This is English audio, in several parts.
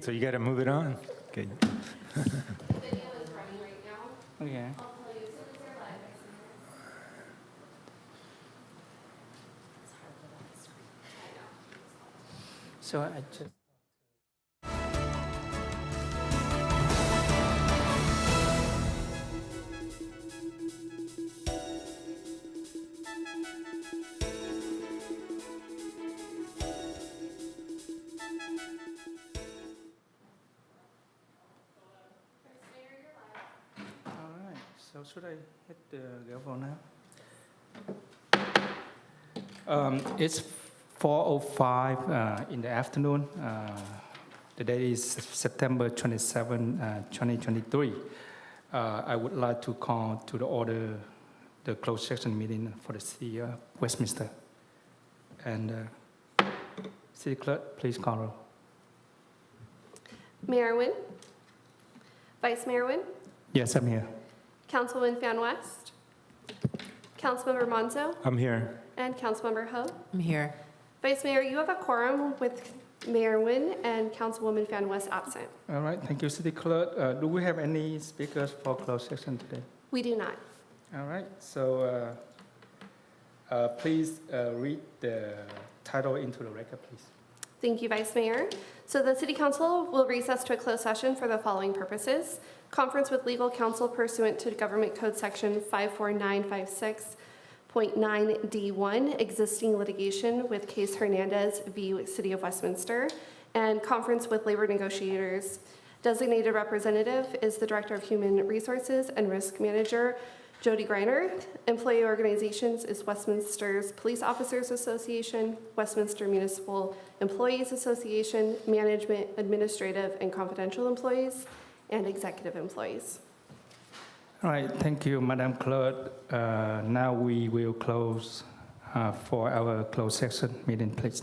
So you got to move it on. Okay. The video is running right now. Okay. I'll tell you as soon as they're live. So I just. So should I hit the gavel now? It's 4:05 in the afternoon. The date is September 27, 2023. I would like to call to the order the closed session meeting for the City of Westminster. And City Clerk, please call roll. Mayor Nguyen, Vice Mayor Nguyen, Yes, I'm here. Councilwoman Fan West, Councilmember Monzo, I'm here. and Councilmember Ho. I'm here. Vice Mayor, you have a quorum with Mayor Nguyen and Councilwoman Fan West absent. All right, thank you, City Clerk. Do we have any speakers for closed session today? We do not. All right, so please read the title into the record, please. Thank you, Vice Mayor. So the City Council will recess to a closed session for the following purposes. Conference with legal counsel pursuant to Government Code Section 54956.9D1, existing litigation with case Hernandez v. City of Westminster, and conference with labor negotiators. Designated representative is the Director of Human Resources and Risk Manager, Jody Greiner. Employee organizations is Westminster's Police Officers Association, Westminster Municipal Employees Association, Management, Administrative, and Confidential Employees, and Executive Employees. All right, thank you, Madam Clerk. Now we will close for our closed session meeting, please.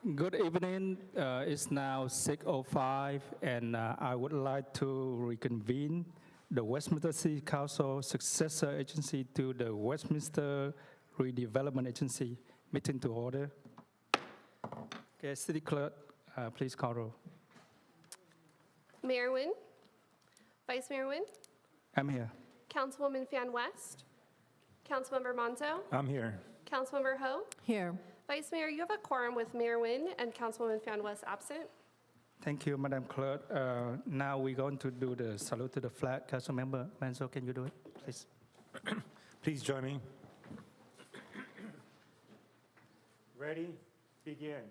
Good evening. It's now 6:05, and I would like to reconvene the Westminster City Council successor agency to the Westminster Redevelopment Agency. Meeting to order. Okay, City Clerk, please call roll. Mayor Nguyen, Vice Mayor Nguyen, I'm here. Councilwoman Fan West, Councilmember Monzo, I'm here. Councilmember Ho. Here. Vice Mayor, you have a quorum with Mayor Nguyen and Councilwoman Fan West absent. Thank you, Madam Clerk. Now we're going to do the salute to the flag. Councilmember Manzo, can you do it, please? Please join me. Ready? Begin.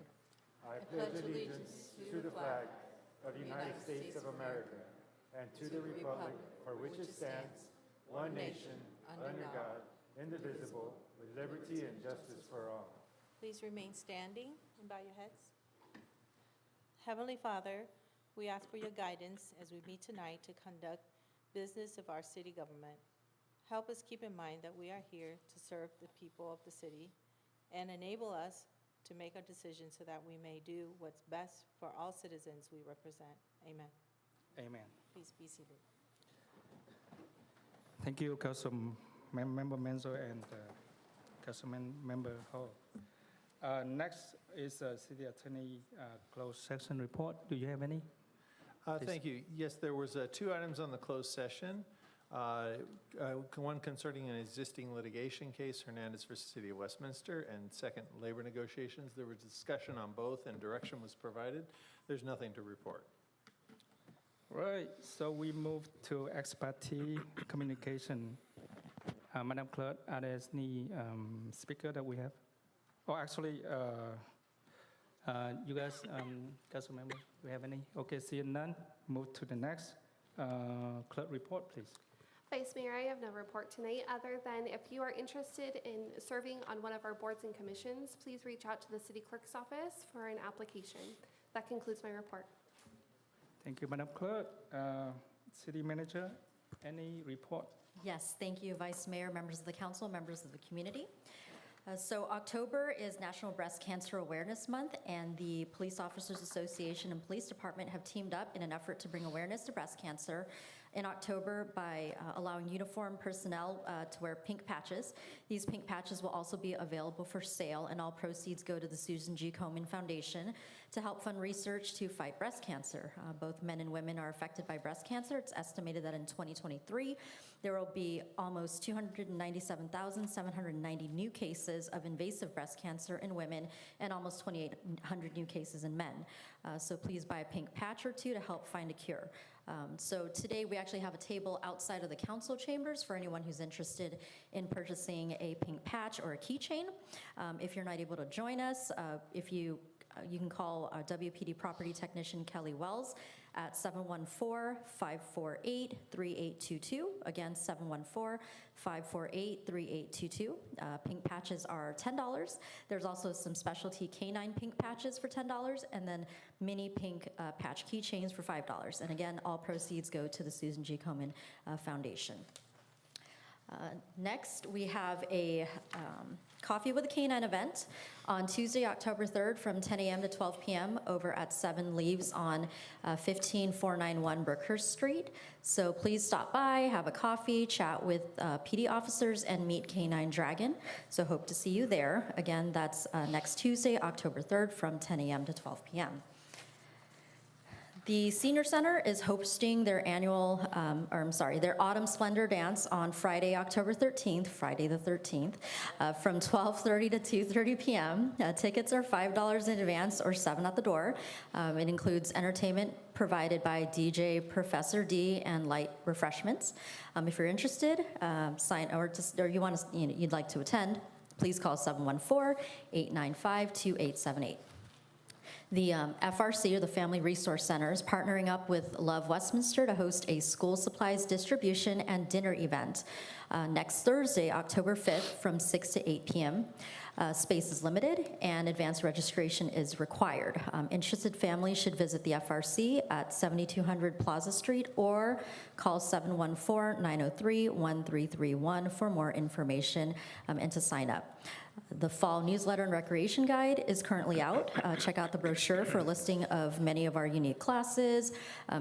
I pledge allegiance to the flag of the United States of America and to the republic for which it stands, one nation, under God, indivisible, with liberty and justice for all. Please remain standing and bow your heads. Heavenly Father, we ask for your guidance as we meet tonight to conduct business of our city government. Help us keep in mind that we are here to serve the people of the city and enable us to make our decisions so that we may do what's best for all citizens we represent. Amen. Amen. Please be seated. Thank you, Councilmember Manzo and Councilmember Ho. Next is City Attorney closed session report. Do you have any? Thank you. Yes, there was 2 items on the closed session. One concerning an existing litigation case, Hernandez versus City of Westminster, and second, labor negotiations. There was discussion on both and direction was provided. There's nothing to report. Right, so we move to ex parte communication. Madam Clerk, are there any speaker that we have? Oh, actually, you guys, council member, we have any? Okay, seeing none, move to the next. Clerk report, please. Vice Mayor, I have no report tonight, other than if you are interested in serving on one of our boards and commissions, please reach out to the city clerk's office for an application. That concludes my report. Thank you, Madam Clerk. City Manager, any report? Yes, thank you, Vice Mayor, members of the council, members of the community. So October is National Breast Cancer Awareness Month, and the Police Officers Association and Police Department have teamed up in an effort to bring awareness to breast cancer in October by allowing uniformed personnel to wear pink patches. These pink patches will also be available for sale, and all proceeds go to the Susan G. Komen Foundation to help fund research to fight breast cancer. Both men and women are affected by breast cancer. It's estimated that in 2023, there will be almost 297,790 new cases of invasive breast cancer in women and almost 2,800 new cases in men. So please buy a pink patch or 2 to help find a cure. So today we actually have a table outside of the council chambers for anyone who's interested in purchasing a pink patch or a keychain. If you're not able to join us, you can call WPD Property Technician Kelly Wells at 714-548-3822. Again, 714-548-3822. Pink patches are $10. There's also some specialty canine pink patches for $10, and then mini pink patch keychains for $5. And again, all proceeds go to the Susan G. Komen Foundation. Next, we have a Coffee with a Canine event on Tuesday, October 3rd from 10 a.m. to 12 p.m. over at 7 Leaves on 15491 Brookhurst Street. So please stop by, have a coffee, chat with PD officers, and meet Canine Dragon. So hope to see you there. Again, that's next Tuesday, October 3rd from 10 a.m. to 12 p.m. The Senior Center is hosting their their Autumn Splendor Dance on Friday, October 13th, Friday the 13th, from 12:30 to 2:30 p.m. Tickets are $5 in advance or $7 at the door. It includes entertainment provided by DJ Professor D and light refreshments. If you're interested, you'd like to attend, please call 714-895-2878. The FRC, or the Family Resource Center, is partnering up with Love Westminster to host a school supplies distribution and dinner event next Thursday, October 5th, from 6 to 8 p.m. Space is limited, and advance registration is required. Interested families should visit the FRC at 7200 Plaza Street or call 714-903-1331 for more information and to sign up. The fall newsletter and recreation guide is currently out. Check out the brochure for a listing of many of our unique classes,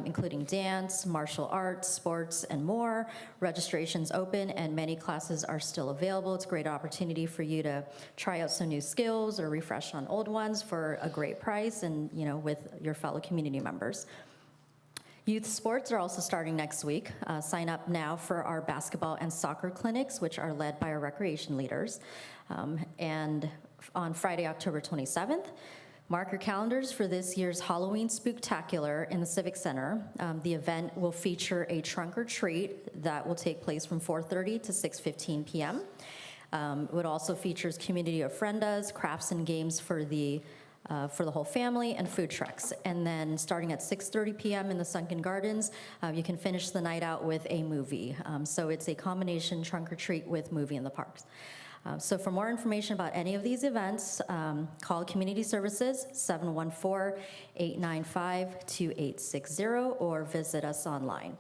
including dance, martial arts, sports, and more. Registration's open, and many classes are still available. It's a great opportunity for you to try out some new skills or refresh on old ones for a great price and, with your fellow community members. Youth sports are also starting next week. Sign up now for our basketball and soccer clinics, which are led by our recreation leaders. And on Friday, October 27th, mark your calendars for this year's Halloween Spooktacular in the Civic Center. The event will feature a trunk or treat that will take place from 4:30 to 6:15 p.m. It also features community ofrendas, crafts and games for the whole family, and food trucks. And then starting at 6:30 p.m. in the Sunken Gardens, you can finish the night out with a movie. So it's a combination trunk or treat with movie in the parks. So for more information about any of these events, call Community Services 714-895-2860 or visit us online.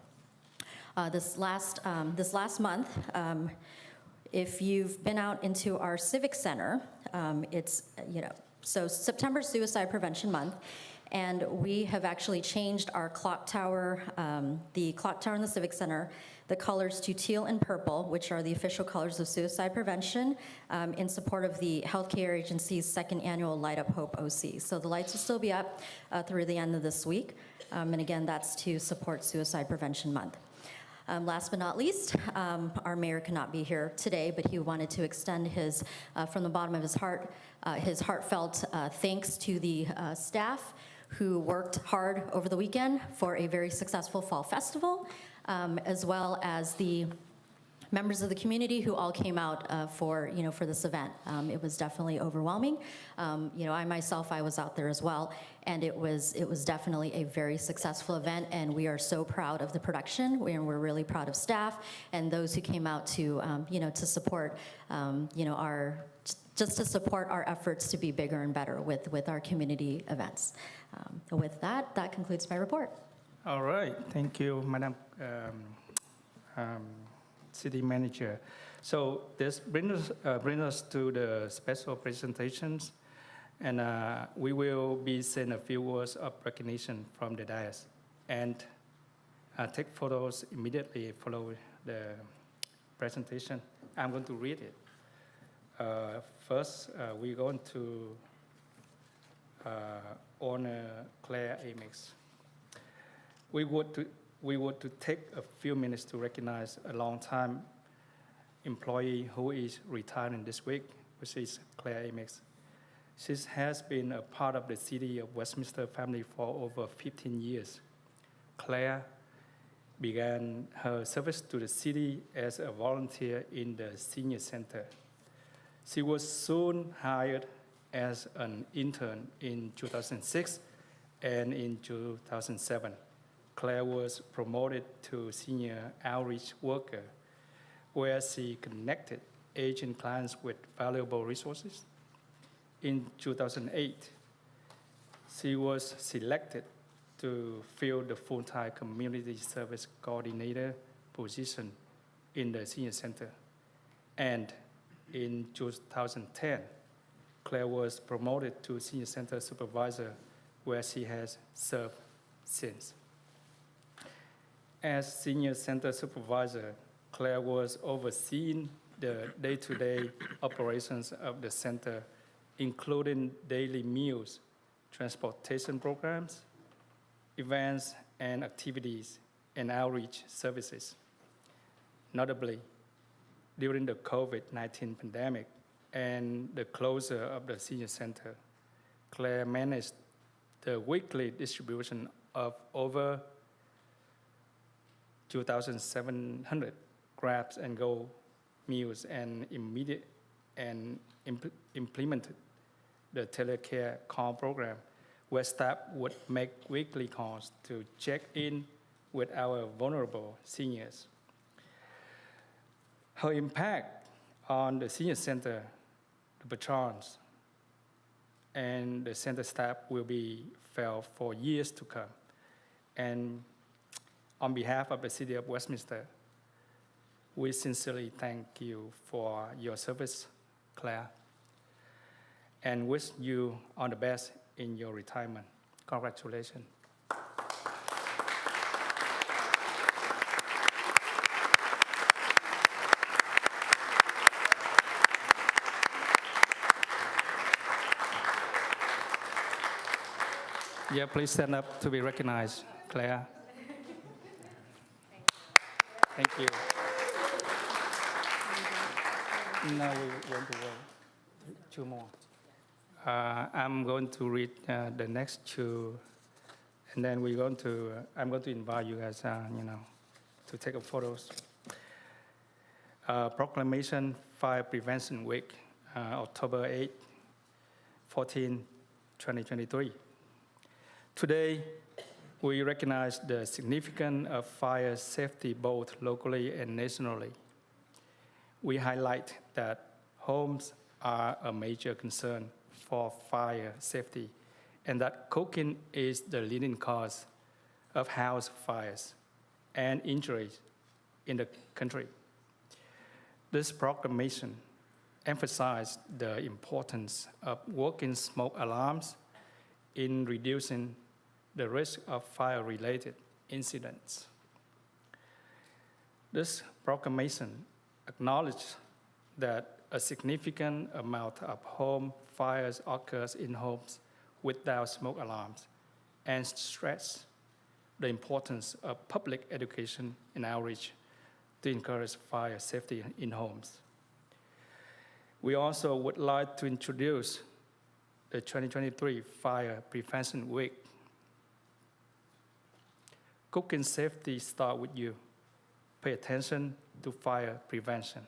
This last month, if you've been out into our Civic Center, so September Suicide Prevention Month, and we have actually changed our clock tower, the clock tower in the Civic Center, the colors to teal and purple, which are the official colors of suicide prevention, in support of the healthcare agency's second annual Light Up Hope OC. So the lights will still be up through the end of this week, and again, that's to support Suicide Prevention Month. Last but not least, our mayor cannot be here today, but he wanted to extend his, from the bottom of his heart, his heartfelt thanks to the staff who worked hard over the weekend for a very successful fall festival, as well as the members of the community who all came out for this event. It was definitely overwhelming. I myself, I was out there as well, and it was definitely a very successful event, and we are so proud of the production, and we're really proud of staff and those who came out to to support to support our efforts to be bigger and better with our community events. With that concludes my report. All right, thank you, Madam City Manager. So this brings us to the special presentations, and we will be saying a few words of recognition from the dais, and take photos immediately follow the presentation. I'm going to read it. First, we're going to honor Claire Amex. We would to take a few minutes to recognize a long-time employee who is retiring this week, which is Claire Amex. She has been a part of the City of Westminster family for over 15 years. Claire began her service to the city as a volunteer in the senior center. She was soon hired as an intern in 2006, and in 2007, Claire was promoted to senior outreach worker, where she connected aging clients with valuable resources. In 2008, she was selected to fill the full-time community service coordinator position in the senior center. And in 2010, Claire was promoted to senior center supervisor, where she has served since. As senior center supervisor, Claire was overseeing the day-to-day operations of the center, including daily meals, transportation programs, events and activities, and outreach services. Notably, during the COVID-19 pandemic and the closure of the senior center, Claire managed the weekly distribution of over 2,700 grabs and go meals and implemented the telecare call program, where staff would make weekly calls to check in with our vulnerable seniors. Her impact on the senior center, the patrons, and the center staff will be felt for years to come. And on behalf of the City of Westminster, we sincerely thank you for your service, Claire. and wish you all the best in your retirement. Congratulations. Yeah, please stand up to be recognized, Claire. Thank you. Now we want to wait 2 more. I'm going to read the next 2, and then I'm going to invite you guys, to take up photos. Proclamation Fire Prevention Week, October 8, 14, 2023. Today, we recognize the significance of fire safety both locally and nationally. We highlight that homes are a major concern for fire safety and that cooking is the leading cause of house fires and injuries in the country. This proclamation emphasized the importance of working smoke alarms in reducing the risk of fire-related incidents. This proclamation acknowledges that a significant amount of home fires occurs in homes without smoke alarms and stress the importance of public education and outreach to encourage fire safety in homes. We also would like to introduce the 2023 Fire Prevention Week. Cooking safety starts with you. Pay attention to fire prevention.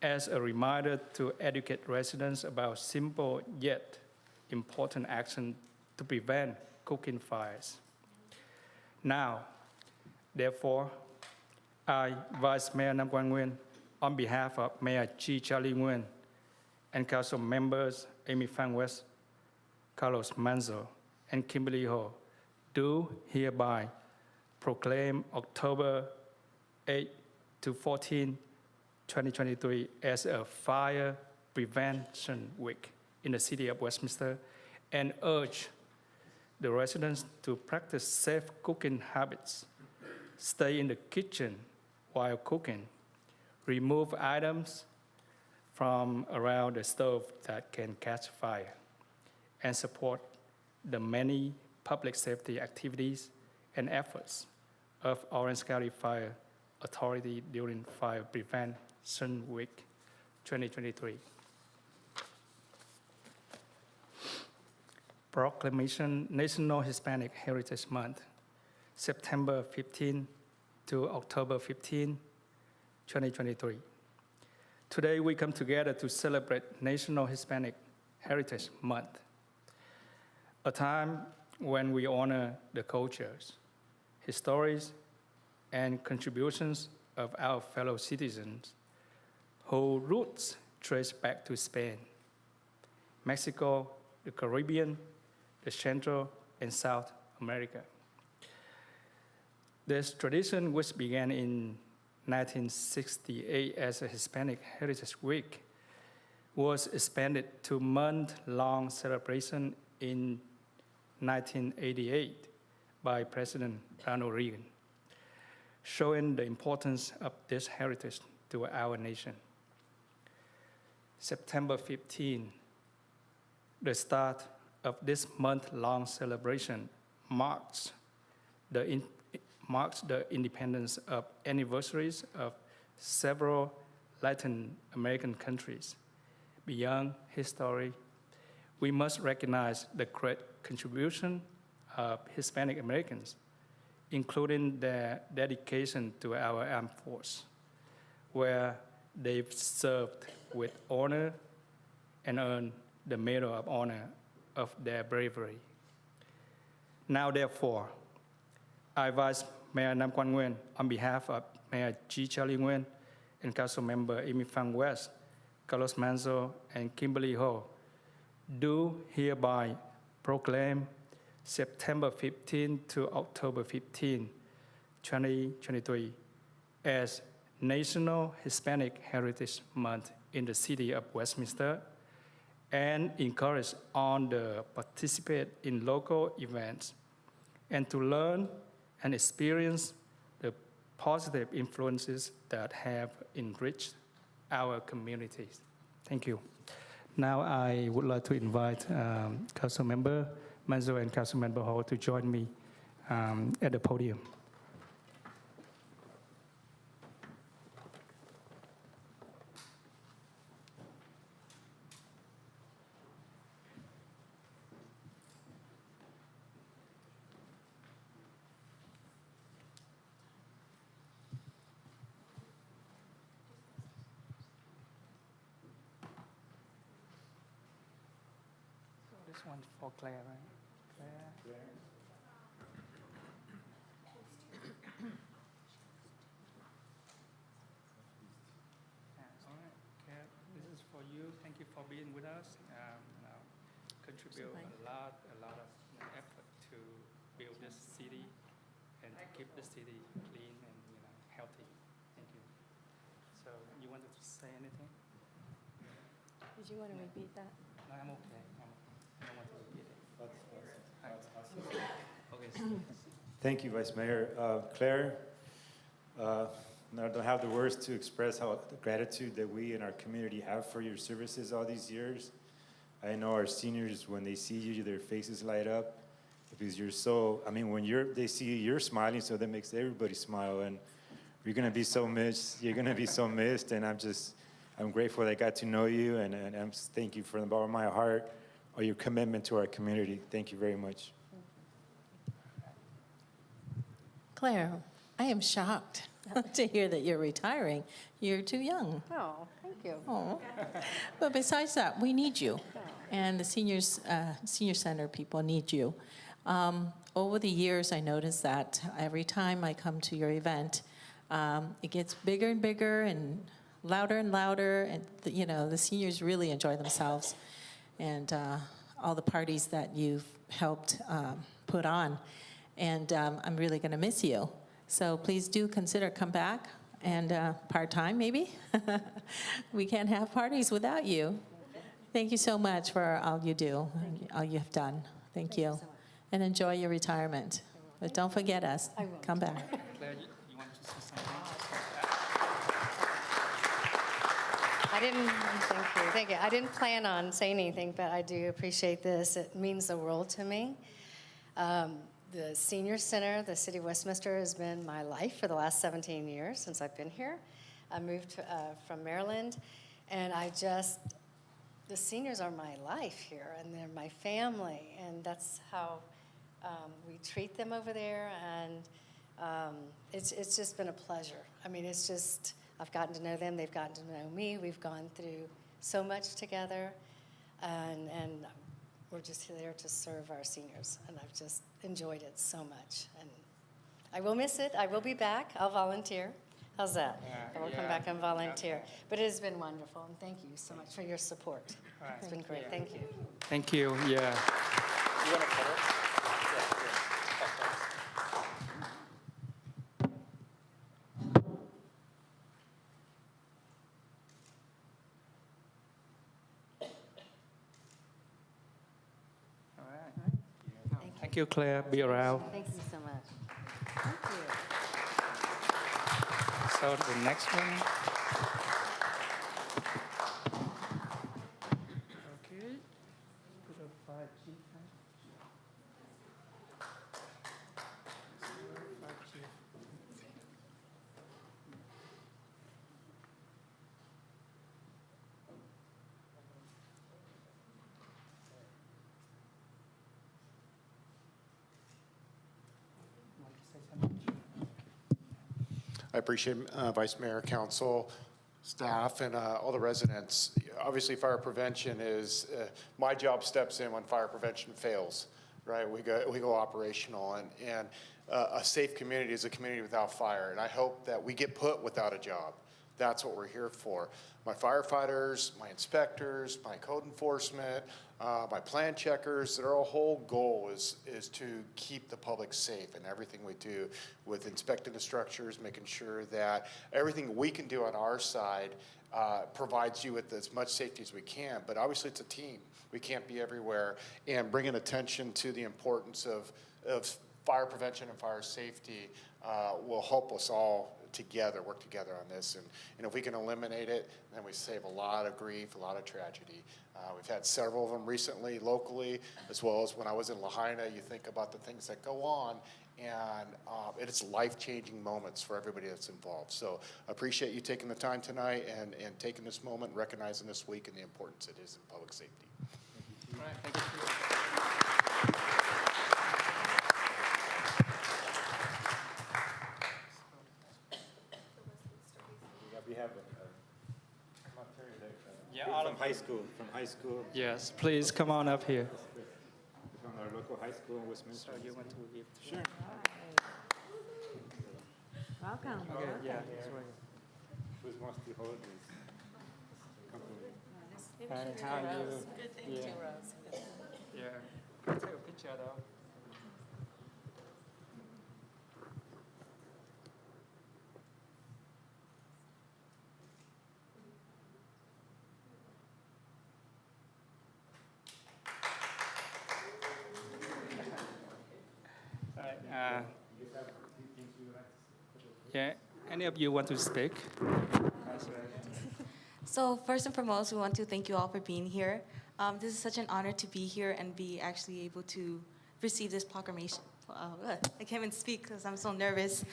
As a reminder to educate residents about simple yet important action to prevent cooking fires. Now, therefore, I, Vice Mayor Nam Quang Nguyen, on behalf of Mayor Chi Charlie Nguyen and Council members Amy Phang West, Carlos Manzo, and Kimberly Ho, do hereby proclaim October 8 to 14, 2023 as a Fire Prevention Week in the city of Westminster and urge the residents to practice safe cooking habits, stay in the kitchen while cooking, remove items from around the stove that can catch fire, and support the many public safety activities and efforts of Orange County Fire Authority during Fire Prevention Week 2023. Proclamation National Hispanic Heritage Month, September 15 to October 15, 2023. Today we come together to celebrate National Hispanic Heritage Month, a time when we honor the cultures, histories, and contributions of our fellow citizens whose roots trace back to Spain, Mexico, the Caribbean, the Central and South America. This tradition, which began in 1968 as a Hispanic Heritage Week, was expanded to month-long celebration in 1988 by President Ronald Reagan, showing the importance of this heritage to our nation. September 15, the start of this month-long celebration, marks the independence of anniversaries of several Latin American countries. Beyond history, we must recognize the great contribution of Hispanic Americans, including their dedication to our armed force, where they've served with honor and earned the Medal of Honor of their bravery. Now, therefore, I, Vice Mayor Nam Quang Nguyen, on behalf of Mayor Chi Charlie Nguyen and Council Member Amy Phang West, Carlos Manzo, and Kimberly Ho, do hereby proclaim September 15 to October 15, 2023 as National Hispanic Heritage Month in the city of Westminster and encourage all the participate in local events and to learn and experience the positive influences that have enriched our communities. Thank you. Now I would like to invite Councilmember Manzo and Councilmember Hall to join me at the podium. This one's for Claire, right? Claire. All right, Claire, this is for you. Thank you for being with us. Contribute a lot of effort to build this city and to keep the city clean and healthy. Thank you. So you wanted to say anything? Did you want to repeat that? No, I'm okay. I don't want to repeat it. Okay. Thank you, Vice Mayor. Claire, I don't have the words to express how the gratitude that we and our community have for your services all these years. I know our seniors, when they see you, their faces light up because you're so, I mean, when they see you, you're smiling, so that makes everybody smile, and you're going to be so missed. You're going to be so missed, and I'm grateful that I got to know you, and thank you from the bottom of my heart or your commitment to our community. Thank you very much. Claire, I am shocked to hear that you're retiring. You're too young. Oh, thank you. Oh. But besides that, we need you. And the senior center people need you. Over the years, I noticed that every time I come to your event, it gets bigger and bigger and louder, and the seniors really enjoy themselves. And all the parties that you've helped put on. And I'm really going to miss you. So please do consider come back and part-time maybe. We can't have parties without you. Thank you so much for all you do, all you have done. Thank you. And enjoy your retirement. But don't forget us. I will. Come back. Claire, you want to say something? Thank you. I didn't plan on saying anything, but I do appreciate this. It means the world to me. The Senior Center, the City of Westminster, has been my life for the last 17 years since I've been here. I moved from Maryland, and the seniors are my life here, and they're my family, and that's how we treat them over there, and it's just been a pleasure. I mean, I've gotten to know them, they've gotten to know me, we've gone through so much together, and we're just there to serve our seniors, and I've just enjoyed it so much. And I will miss it. I will be back. I'll volunteer. How's that? I will come back and volunteer. But it has been wonderful, and thank you so much for your support. It's been great. Thank you. Thank you. Yeah. You want to put it? All right. Thank you, Claire. Be around. Thank you so much. Thank you. So the next one. Okay. Put a 5G. 5G. Want to say something? I appreciate Vice Mayor, Council, staff, and all the residents. Obviously, fire prevention is, my job steps in when fire prevention fails, right? We go operational, and a safe community is a community without fire, and I hope that we get put without a job. That's what we're here for. My firefighters, my inspectors, my code enforcement, my plan checkers, their whole goal is to keep the public safe in everything we do with inspecting the structures, making sure that everything we can do on our side provides you with as much safety as we can. But obviously it's a team. We can't be everywhere. And bringing attention to the importance of fire prevention and fire safety will help us all work together on this. And if we can eliminate it, then we save a lot of grief, a lot of tragedy. We've had several of them recently, locally, as well as when I was in Lahaina. You think about the things that go on, and it's life-changing moments for everybody that's involved. So I appreciate you taking the time tonight and taking this moment, recognizing this week and the importance it is in public safety. All right, thank you. We have a material Yeah, all from high school, Yes, please come on up here. from our local high school in Westminster. You want to give? Sure. Welcome. Okay, yeah. Who's mostly holidays. And how you? Yeah. Yeah. Take a picture though. Yeah, any of you want to speak? So first and foremost, we want to thank you all for being here. This is such an honor to be here and be actually able to receive this proclamation. I can't even speak because I'm so nervous.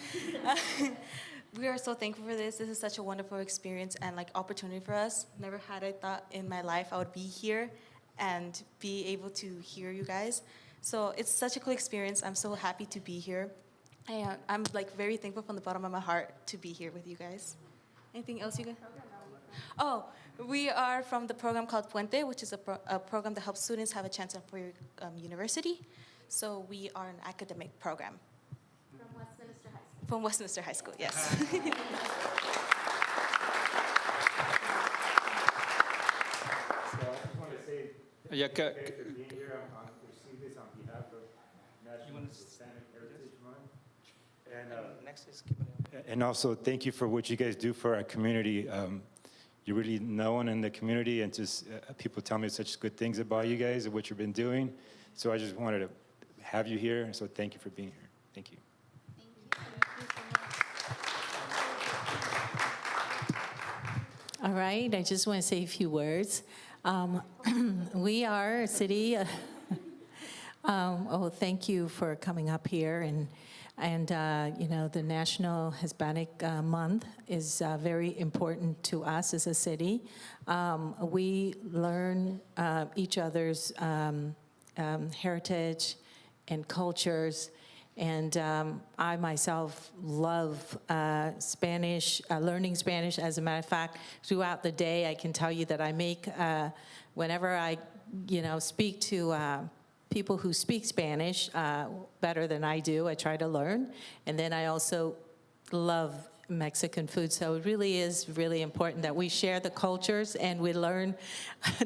We are so thankful for this. This is such a wonderful experience and opportunity for us. Never had I thought in my life I would be here and be able to hear you guys. So it's such a cool experience. I'm so happy to be here. And I'm very thankful from the bottom of my heart to be here with you guys. Anything else you guys? Oh, we are from the program called Puente, which is a program that helps students have a chance at four-year university. So we are an academic program. From Westminster High School. From Westminster High School, yes. So I just want to say Yeah, thank you for being here. I'm receiving this on behalf of National Hispanic Heritage Month. next is And also, thank you for what you guys do for our community. You're really known in the community, and just people tell me such good things about you guys and what you've been doing. So I just wanted to have you here, so thank you for being here. Thank you. All right, I just want to say a few words. We are a city. Thank you for coming up here, and the National Hispanic Month is very important to us as a city. We learn each other's heritage and cultures. And I myself love Spanish, learning Spanish. As a matter of fact, throughout the day, I can tell you that I make, whenever I, speak to people who speak Spanish better than I do, I try to learn. And then I also love Mexican food. So it really is really important that we share the cultures and we learn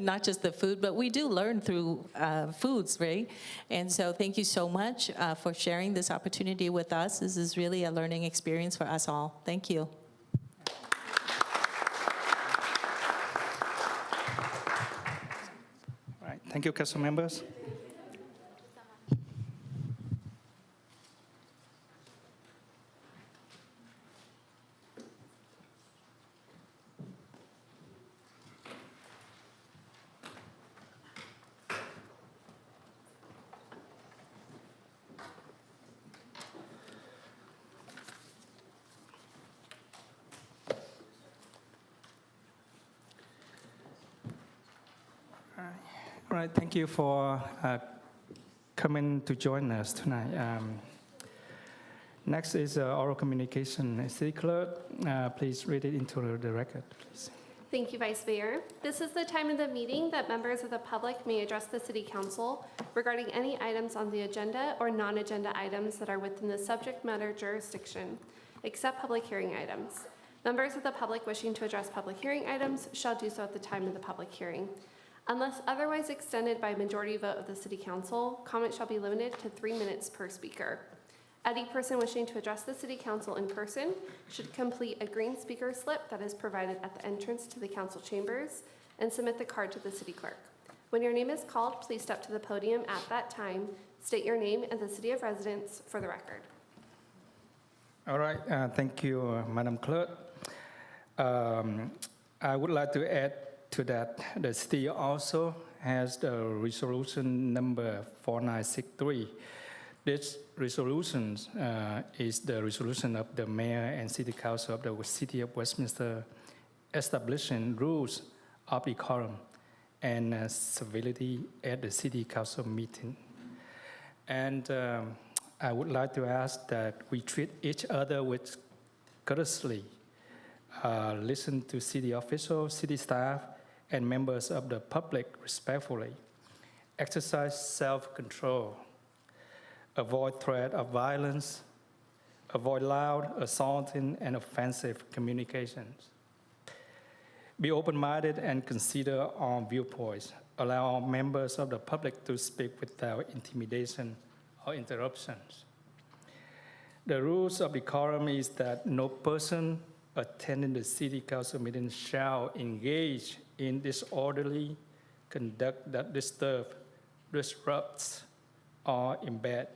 not just the food, but we do learn through foods, right? And so thank you so much for sharing this opportunity with us. This is really a learning experience for us all. Thank you. All right, thank you, council members. All right, thank you for coming to join us tonight. Next is oral communication. City Clerk, please read it into the record, please. Thank you, Vice Mayor. This is the time of the meeting that members of the public may address the City Council regarding any items on the agenda or non-agenda items that are within the subject matter jurisdiction, except public hearing items. Members of the public wishing to address public hearing items shall do so at the time of the public hearing. Unless otherwise extended by a majority vote of the City Council, comment shall be limited to 3 minutes per speaker. Any person wishing to address the City Council in person should complete a green speaker slip that is provided at the entrance to the council chambers and submit the card to the city clerk. When your name is called, please step to the podium at that time. State your name and the city of residence for the record. All right, thank you, Madam Clerk. I would like to add to that, the city also has the resolution number 4963. This resolution is the resolution of the mayor and city council of the city of Westminster establishing rules of decorum and civility at the city council meeting. And I would like to ask that we treat each other with courtesy, listen to city officials, city staff, and members of the public respectfully, exercise self-control, avoid threat of violence, avoid loud, assaulting, and offensive communications. Be open-minded and consider all viewpoints. Allow all members of the public to speak without intimidation or interruptions. The rules of decorum is that no person attending the city council meeting shall engage in disorderly conduct that disrupts, or embeds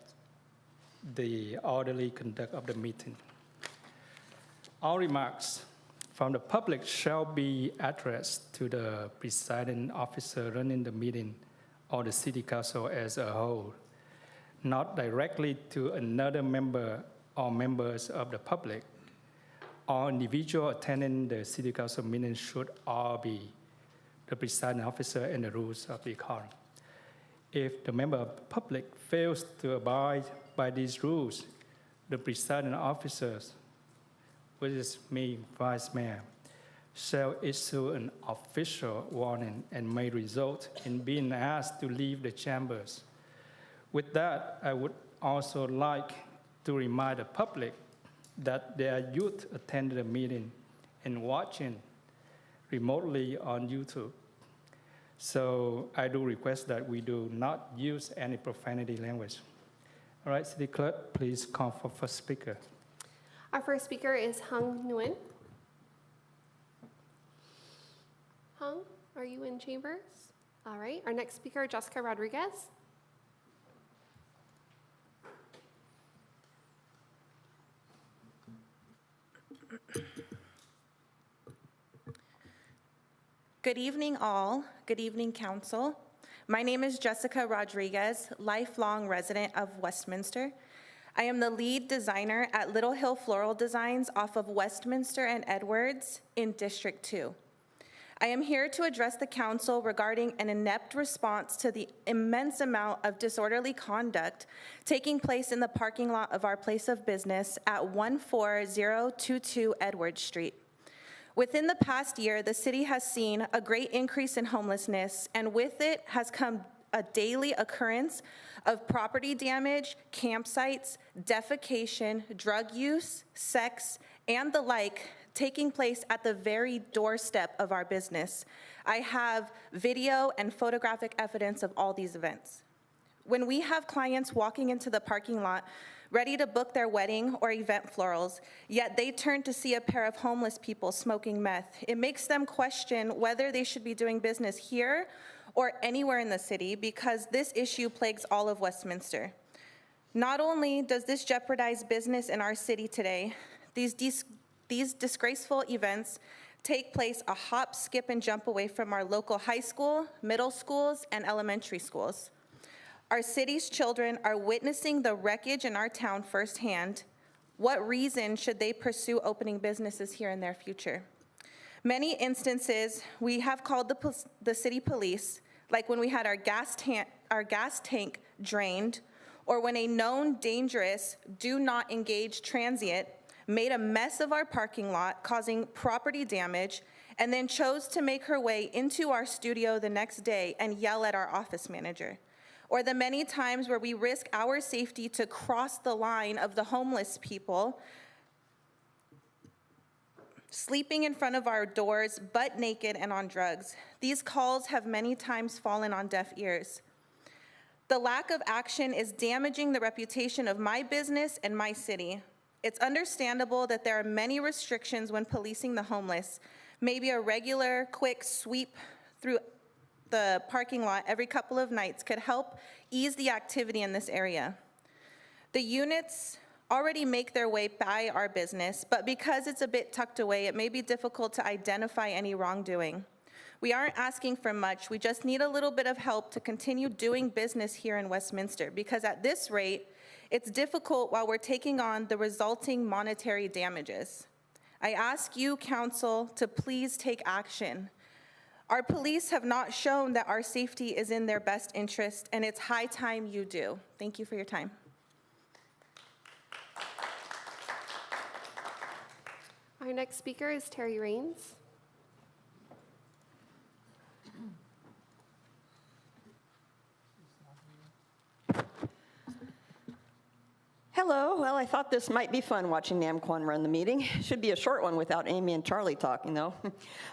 the orderly conduct of the meeting. All remarks from the public shall be addressed to the presiding officer running the meeting or the city council as a whole, not directly to another member or members of the public. All individuals attending the city council meeting should all be the presiding officer and the rules of decorum. If the member of the public fails to abide by these rules, the presiding officers, which is me, Vice Mayor, shall issue an official warning and may result in being asked to leave the chambers. With that, I would also like to remind the public that their youth attended the meeting and watching remotely on YouTube. So I do request that we do not use any profanity language. All right, City Clerk, please call for first speaker. Our first speaker is Hung Nguyen. Hung, are you in chambers? All right, our next speaker, Jessica Rodriguez. Good evening, all. Good evening, Council. My name is Jessica Rodriguez, lifelong resident of Westminster. I am the lead designer at Little Hill Floral Designs off of Westminster and Edwards in District 2. I am here to address the Council regarding an inept response to the immense amount of disorderly conduct taking place in the parking lot of our place of business at 14022 Edwards Street. Within the past year, the city has seen a great increase in homelessness, and with it has come a daily occurrence of property damage, campsites, defecation, drug use, sex, and the like taking place at the very doorstep of our business. I have video and photographic evidence of all these events. When we have clients walking into the parking lot ready to book their wedding or event florals, yet they turn to see a pair of homeless people smoking meth, it makes them question whether they should be doing business here or anywhere in the city, because this issue plagues all of Westminster. Not only does this jeopardize business in our city today, these disgraceful events take place a hop, skip, and jump away from our local high school, middle schools, and elementary schools. Our city's children are witnessing the wreckage in our town firsthand. What reason should they pursue opening businesses here in their future? Many instances, we have called the city police, like when we had our gas tank drained, or when a known dangerous do not engage transient made a mess of our parking lot, causing property damage, and then chose to make her way into our studio the next day and yell at our office manager. Or the many times where we risk our safety to cross the line of the homeless people sleeping in front of our doors, butt naked and on drugs. These calls have many times fallen on deaf ears. The lack of action is damaging the reputation of my business and my city. It's understandable that there are many restrictions when policing the homeless. Maybe a regular, quick sweep through the parking lot every couple of nights could help ease the activity in this area. The units already make their way by our business, but because it's a bit tucked away, it may be difficult to identify any wrongdoing. We aren't asking for much, we just need a little bit of help to continue doing business here in Westminster, because at this rate, it's difficult while we're taking on the resulting monetary damages. I ask you, council, to please take action. Our police have not shown that our safety is in their best interest, and it's high time you do. Thank you for your time. Our next speaker is Terry Raines. Hello. Well, I thought this might be fun watching Nam Kwan run the meeting. Should be a short one without Amy and Charlie talking, though.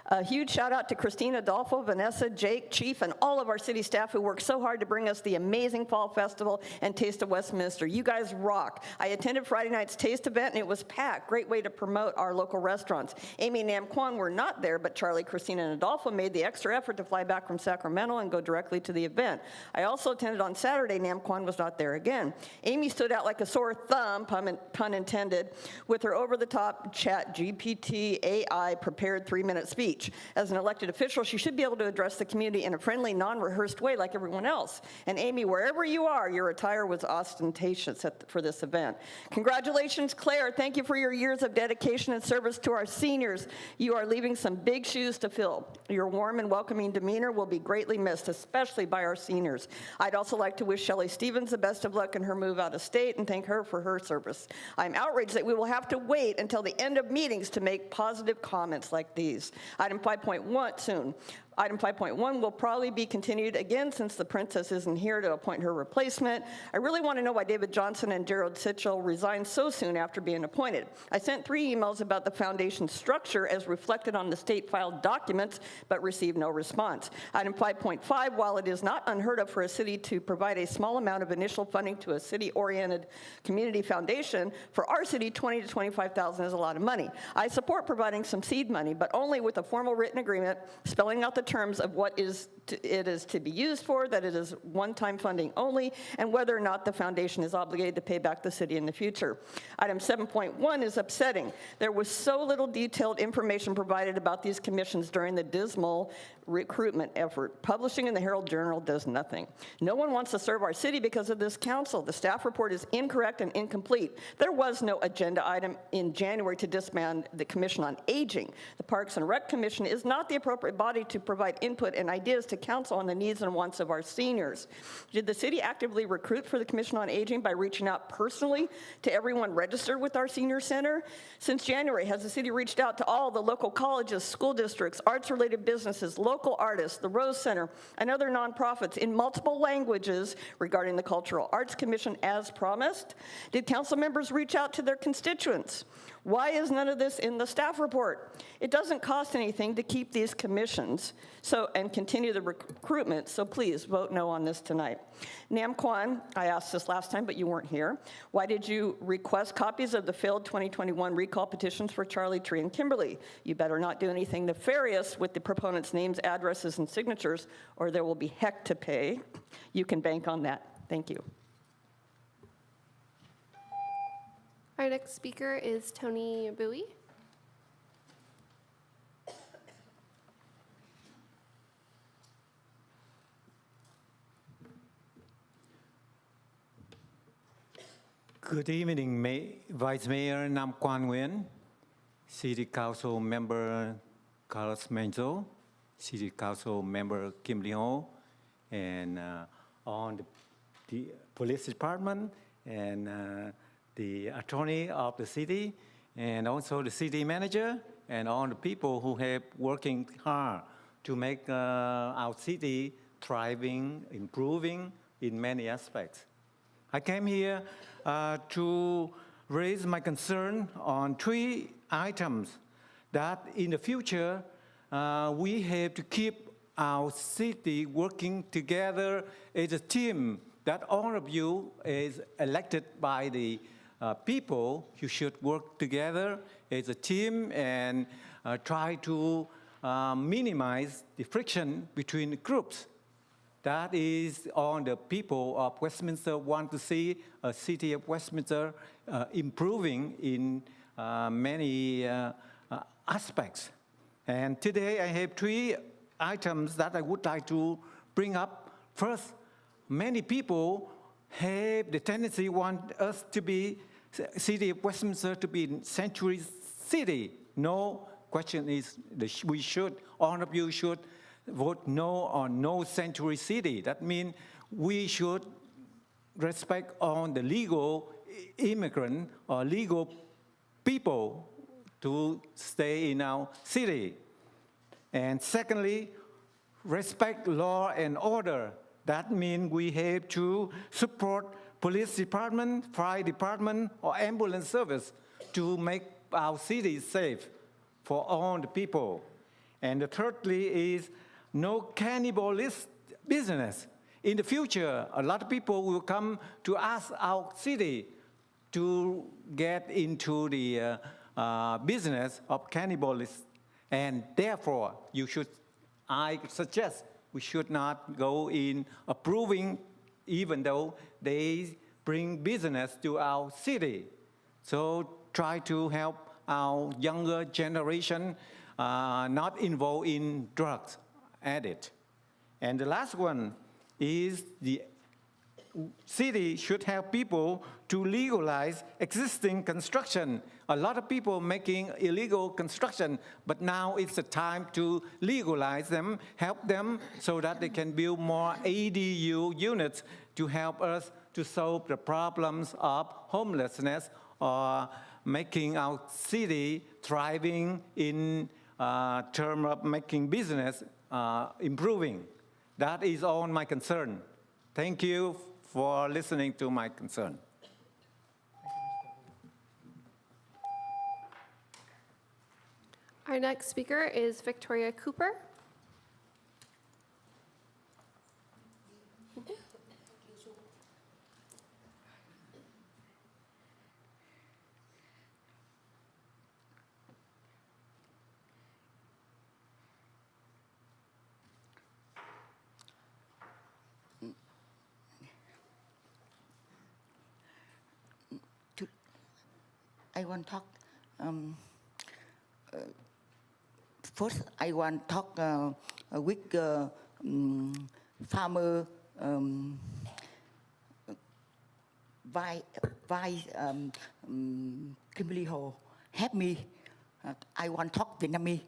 A huge shout out to Christina, Adolfo, Vanessa, Jake, Chief, and all of our city staff who worked so hard to bring us the amazing Fall Festival and Taste of Westminster. You guys rock. I attended Friday night's Taste event, and it was packed. Great way to promote our local restaurants. Amy and Nam Kwan were not there, but Charlie, Christina, and Adolfo made the extra effort to fly back from Sacramento and go directly to the event. I also attended on Saturday. Nam Kwan was not there again. Amy stood out like a sore thumb, pun intended, with her over-the-top chat GPT AI prepared 3-minute speech. As an elected official, she should be able to address the community in a friendly, non-rehearsed way like everyone else. And Amy, wherever you are, your attire was ostentatious for this event. Congratulations, Claire. Thank you for your years of dedication and service to our seniors. You are leaving some big shoes to fill. Your warm and welcoming demeanor will be greatly missed, especially by our seniors. I'd also like to wish Shelley Stevens the best of luck in her move out of state and thank her for her service. I'm outraged that we will have to wait until the end of meetings to make positive comments like these. Item 5.1 soon. Item 5.1 will probably be continued again since the princess isn't here to appoint her replacement. I really want to know why David Johnson and Gerald Sitchell resigned so soon after being appointed. I sent 3 emails about the foundation's structure as reflected on the state filed documents, but received no response. Item 5.5, while it is not unheard of for a city to provide a small amount of initial funding to a city-oriented community foundation, for our city, $20,000 to $25,000 is a lot of money. I support providing some seed money, but only with a formal written agreement spelling out the terms of what it is to be used for, that it is one-time funding only, and whether or not the foundation is obligated to pay back the city in the future. Item 7.1 is upsetting. There was so little detailed information provided about these commissions during the dismal recruitment effort. Publishing in the Herald Journal does nothing. No one wants to serve our city because of this council. The staff report is incorrect and incomplete. There was no agenda item in January to disband the Commission on Aging. The Parks and Rec Commission is not the appropriate body to provide input and ideas to council on the needs and wants of our seniors. Did the city actively recruit for the Commission on Aging by reaching out personally to everyone registered with our senior center? Since January, has the city reached out to all the local colleges, school districts, arts-related businesses, local artists, the Rose Center, and other nonprofits in multiple languages regarding the Cultural Arts Commission as promised? Did council members reach out to their constituents? Why is none of this in the staff report? It doesn't cost anything to keep these commissions and continue the recruitment, so please vote no on this tonight. Nam Kwan, I asked this last time, but you weren't here. Why did you request copies of the failed 2021 recall petitions for Charlie, Tree, and Kimberly? You better not do anything nefarious with the proponents' names, addresses, and signatures, or there will be heck to pay. You can bank on that. Thank you. Our next speaker is Tony Bowie. Good evening, Vice Mayor Nam Kwan Nguyen, City Council Member Carlos Menzo, City Council Member Kim Lee Ho, and on the Police Department and the attorney of the city, and also the city manager, and all the people who have working hard to make our city thriving, improving in many aspects. I came here to raise my concern on 3 items that in the future, we have to keep our city working together as a team, that all of you is elected by the people. You should work together as a team and try to minimize the friction between the groups. That is all the people of Westminster want to see a city of Westminster improving in many aspects. And today I have 3 items that I would like to bring up. First, many people have the tendency want us to be, city of Westminster to be sanctuary city. No question is we should, all of you should vote no on no sanctuary city. That means we should respect on the legal immigrant or legal people to stay in our city. And secondly, respect law and order. That means we have to support police department, fire department, or ambulance service to make our city safe for all the people. And thirdly is no cannibalistic business. In the future, a lot of people will come to us, our city, to get into the business of cannibalism. And therefore, I suggest we should not go in approving, even though they bring business to our city. So try to help our younger generation not involved in drugs addict. And the last one is the city should help people to legalize existing construction. A lot of people making illegal construction, but now it's the time to legalize them, help them so that they can build more ADU units to help us to solve the problems of homelessness or making our city thriving in terms of making business improving. That is all my concern. Thank you for listening to my concern. Our next speaker is Victoria Cooper. I want to talk. First, I want to talk with farmer Kimberly Hồ. Help me. I want to talk Vietnamese.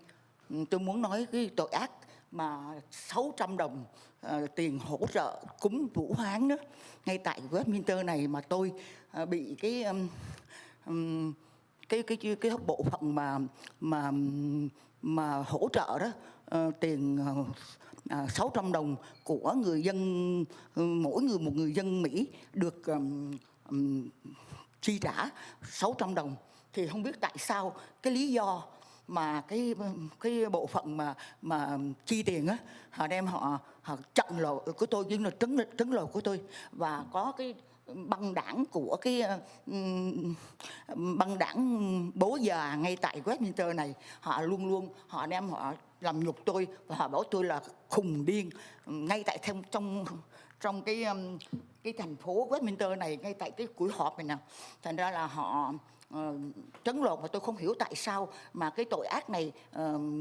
Tôi muốn nói cái tội ác mà 600 đồng tiền hỗ trợ cúng Vũ Hán đó. Ngay tại Westminster này mà tôi bị cái bộ phận mà hỗ trợ đó, tiền 600 đồng của người dân, mỗi người một người dân Mỹ được chi trả 600 đồng. Thì không biết tại sao cái lý do mà cái bộ phận mà chi tiền á, họ đem họ chặn lỗ của tôi, nhưng là trấn lỗ của tôi, và có cái băng đảng của cái băng đảng bố già ngay tại Westminster này, họ luôn họ đem họ làm nhục tôi và họ bảo tôi là khùng điên ngay tại trong cái thành phố Westminster này, ngay tại cái buổi họp này nè. Thành ra là họ trấn lột, và tôi không hiểu tại sao mà cái tội ác này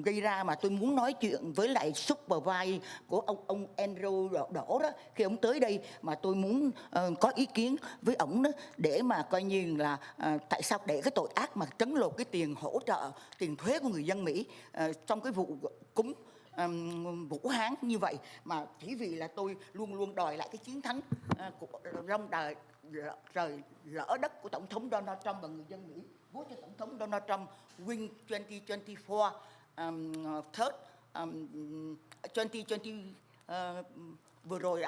gây ra, mà tôi muốn nói chuyện với lại supervisor của ông Andrew Đỗ đó, khi ông tới đây mà tôi muốn có ý kiến với ổng đó, để mà coi như là tại sao để cái tội ác mà trấn lột cái tiền hỗ trợ, tiền thuế của người dân Mỹ trong cái vụ cúng Vũ Hán như vậy, mà chỉ vì là tôi luôn đòi lại cái chiến thắng của trong đời trời lỡ đất của Tổng thống Donald Trump, và người dân Mỹ vote cho Tổng thống Donald Trump win 2024 third 2020 vừa rồi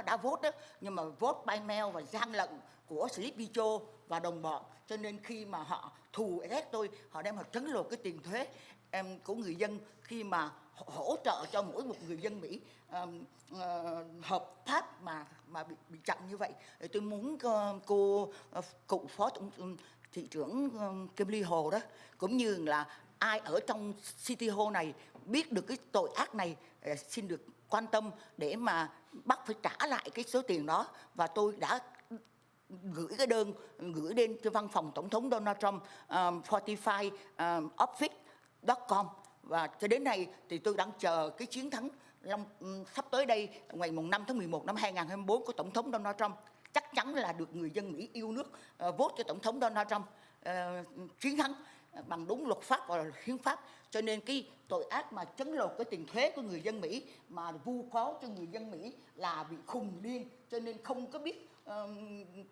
đã vote đó, nhưng mà vote by mail và gian lận của Sleepy Joe và đồng bọn, cho nên khi mà họ thù ghét tôi, họ đem họ trấn lột cái tiền thuế của người dân khi mà hỗ trợ cho mỗi một người dân Mỹ hợp pháp mà bị chặn như vậy. Tôi muốn cựu phó thị trưởng Kim Ly Hồ đó, cũng như là ai ở trong City Hall này biết được cái tội ác này, xin được quan tâm để mà bắt phải trả lại cái số tiền đó. Và tôi đã gửi cái đơn gửi đến cho văn phòng Tổng thống Donald Trump 45 office.com, và cho đến nay thì tôi đang chờ cái chiến thắng sắp tới đây ngày 5 tháng 11 năm 2024 của Tổng thống Donald Trump. Chắc chắn là được người dân Mỹ yêu nước vote cho Tổng thống Donald Trump chiến thắng bằng đúng luật pháp và hiến pháp. Cho nên cái tội ác mà trấn lột cái tiền thuế của người dân Mỹ mà vu cáo cho người dân Mỹ là bị khùng điên, cho nên không có biết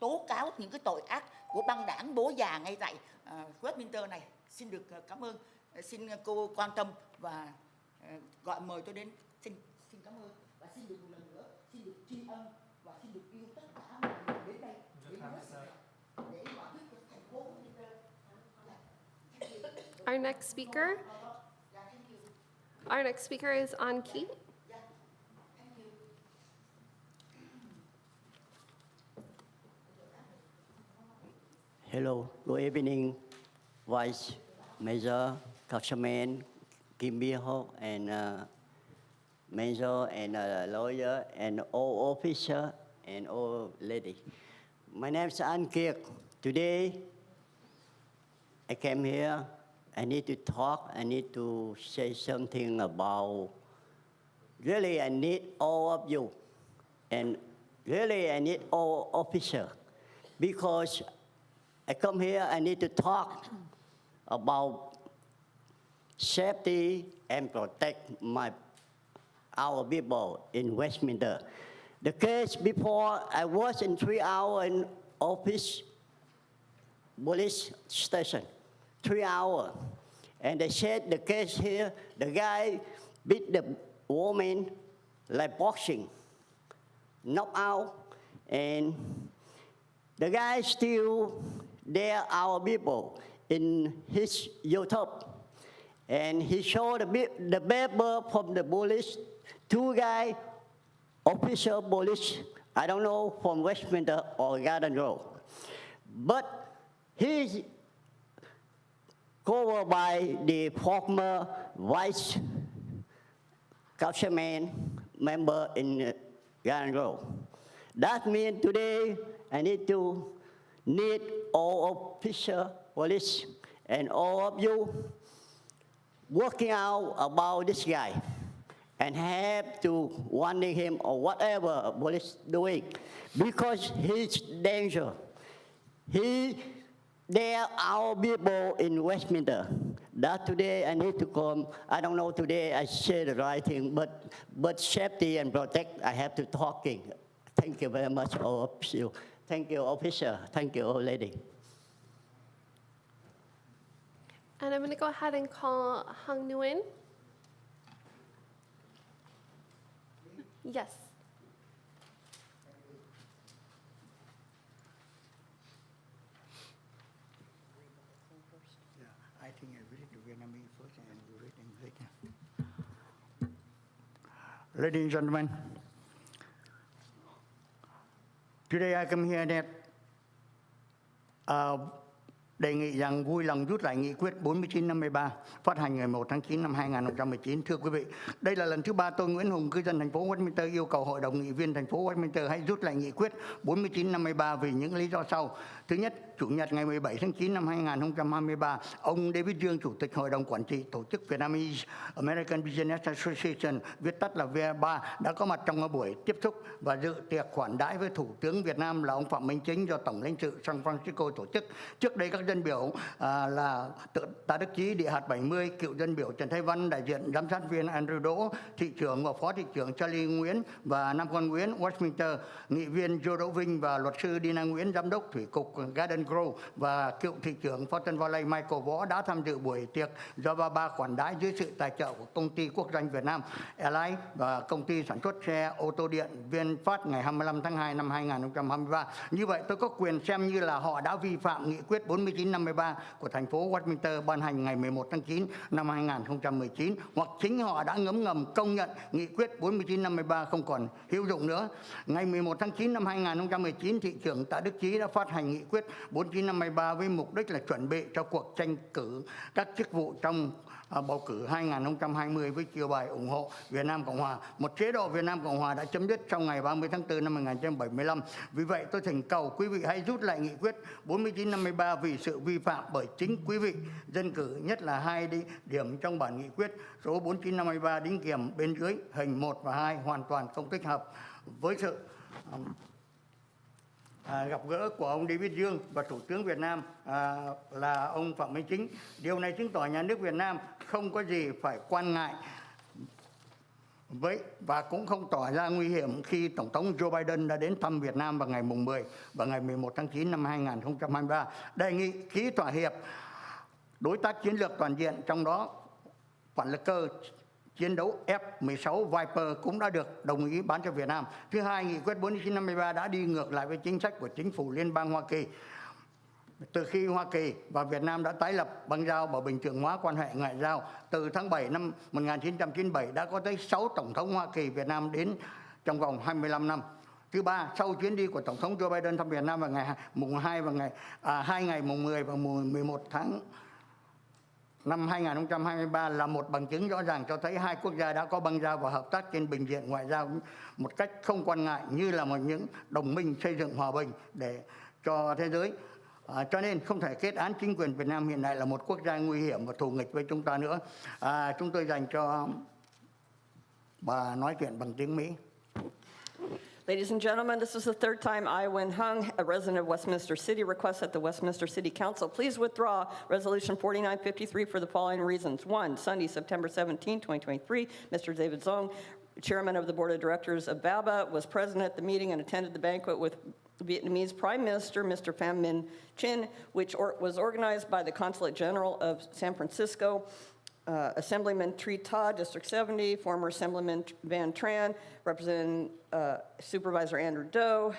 tố cáo những cái tội ác của băng đảng bố già ngay tại Westminster này. Xin được cảm ơn, xin cô quan tâm và gọi mời tôi đến. Xin cảm ơn và xin được một lần nữa xin được tri ân và xin được yêu tất cả mọi người đến đây để mà giúp cho thành phố Westminster. Our next speaker is on key. Hello, good evening, Vice Mayor, Councilman Kim Lee-ho, and Mayor and lawyer and all officer and all lady. My name is An Kiek. Today, I came here. I need to talk. I need to say something about. Really, I need all of you, and really, I need all officer, because I come here. I need to talk about safety and protect our people in Westminster. The case before, I was in 3 hours in office, police station, 3 hours. And they said the case here, the guy beat the woman like boxing, knock out, and the guy still there, our people, in his YouTube. And he showed the paper from the police, 2 guys, official police, I don't know, from Westminster or Garden Road. But he's covered by the former vice councilman member in Garden Road. That means today I need all official police and all of you working out about this guy and have to warning him or whatever police doing, because he's danger. They're our people in Westminster. That today I need to come. I don't know today I say the right thing, but safety and protect, I have to talking. Thank you very much, all of you. Thank you, officer. Thank you, old lady. And I'm going to go ahead and call Hung Nguyen. Yes. I think I read the Vietnamese first and you read English. Ladies and gentlemen, today I come here that đề nghị rằng vui lòng rút lại nghị quyết 4953 phát hành ngày 1 tháng 9 năm 2019. Thưa quý vị, đây là lần thứ 3 tôi Nguyễn Hùng, cư dân thành phố Westminster yêu cầu Hội đồng nghị viên thành phố Westminster hãy rút lại nghị quyết 4953 vì những lý do sau. Thứ nhất, Chủ nhật ngày 17 tháng 9 năm 2023, ông David Dương, Chủ tịch Hội đồng Quản trị Tổ chức Vietnamese American Business Association, viết tắt là VA3, đã có mặt trong buổi tiếp xúc và dự tiệc khoản đãi với Thủ tướng Việt Nam là ông Phạm Minh Chính do Tổng lãnh sự San Francisco tổ chức. Trước đây các dân biểu là Tạ Đức Chí, địa hạt 70, cựu dân biểu Trần Thái Văn, đại diện giám sát viên Andrew Đỗ, thị trưởng và phó thị trưởng Charlie Nguyễn và Nam Quan Nguyễn, Westminster, nghị viên Joe Đỗ Vinh và luật sư Dina Nguyễn, giám đốc thủy cục Garden Grove và cựu thị trưởng Fortin Valley Michael Võ đã tham dự buổi tiệc do ba khoản đãi dưới sự tài trợ của công ty quốc doanh Việt Nam Airlines và công ty sản xuất xe ô tô điện VinFast ngày 25 tháng 2 năm 2023. Như vậy tôi có quyền xem như là họ đã vi phạm nghị quyết 4953 của thành phố Westminster ban hành ngày 11 tháng 9 năm 2019, hoặc chính họ đã ngấm ngầm công nhận nghị quyết 4953 không còn hữu dụng nữa. Ngày 11 tháng 9 năm 2019, thị trưởng Tạ Đức Chí đã phát hành nghị quyết 4953 với mục đích là chuẩn bị cho cuộc tranh cử các chức vụ trong bầu cử 2020 với chiều bài ủng hộ Việt Nam Cộng Hòa. Một chế độ Việt Nam Cộng Hòa đã chấm dứt trong ngày 30 tháng 4 năm 1975. Vì vậy tôi thỉnh cầu quý vị hãy rút lại nghị quyết 4953 vì sự vi phạm bởi chính quý vị dân cử, nhất là hai điểm trong bản nghị quyết số 4953 đính kèm bên dưới hình 1 và 2 hoàn toàn không thích hợp với sự gặp gỡ của ông David Dương và Thủ tướng Việt Nam là ông Phạm Minh Chính. Điều này chứng tỏ nhà nước Việt Nam không có gì phải quan ngại và cũng không tỏ ra nguy hiểm khi Tổng thống Joe Biden đã đến thăm Việt Nam vào ngày 10 và ngày 11 tháng 9 năm 2023. Đề nghị ký thỏa hiệp đối tác chiến lược toàn diện, trong đó phản lực cơ chiến đấu F-16 Viper cũng đã được đồng ý bán cho Việt Nam. Thứ hai, nghị quyết 4953 đã đi ngược lại với chính sách của chính phủ Liên bang Hoa Kỳ. Từ khi Hoa Kỳ và Việt Nam đã tái lập băng giao và bình thường hóa quan hệ ngoại giao, từ tháng 7 năm 1997 đã có tới 6 Tổng thống Hoa Kỳ Việt Nam đến trong vòng 25 năm. Thứ ba, sau chuyến đi của Tổng thống Joe Biden thăm Việt Nam vào ngày mùng 2 và hai ngày mùng 10 và mùng 11 tháng năm 2023 là một bằng chứng rõ ràng cho thấy hai quốc gia đã có băng giao và hợp tác trên bình diện ngoại giao một cách không quan ngại, như là những đồng minh xây dựng hòa bình để cho thế giới. Cho nên không thể kết án chính quyền Việt Nam hiện nay là một quốc gia nguy hiểm và thù nghịch với chúng ta nữa. Chúng tôi dành cho bà nói chuyện bằng tiếng Mỹ. Ladies and gentlemen, this is the third time I, when Hung, a resident of Westminster City, requests that the Westminster City Council please withdraw Resolution 4953 for the following reasons. One, Sunday, September 17, 2023, Mr. David Zong, chairman of the board of directors of BABA, was present at the meeting and attended the banquet with Vietnamese Prime Minister Mr. Pham Minh Chinh, which was organized by the Consulate General of San Francisco, Assemblyman Tri Ta, District 70, former Assemblyman Van Tran, Representative Supervisor Andrew Doe,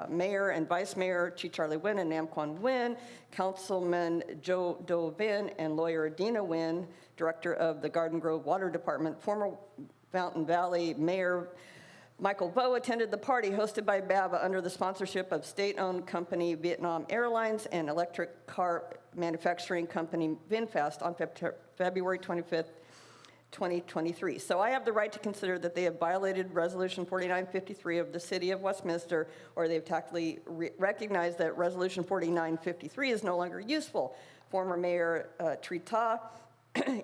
Mayor and Vice Mayor Chi Charlie Nguyen and Nam Quan Nguyen, Councilman Joe Do Vin and lawyer Adina Nguyen, Director of the Garden Grove Water Department, former Fountain Valley Mayor Michael Vo attended the party hosted by BABA under the sponsorship of state-owned company Vietnam Airlines and electric car manufacturing company VinFast on February 25th, 2023. So I have the right to consider that they have violated Resolution 4953 of the City of Westminster, or they've tactfully recognized that Resolution 4953 is no longer useful. Former Mayor Tri Ta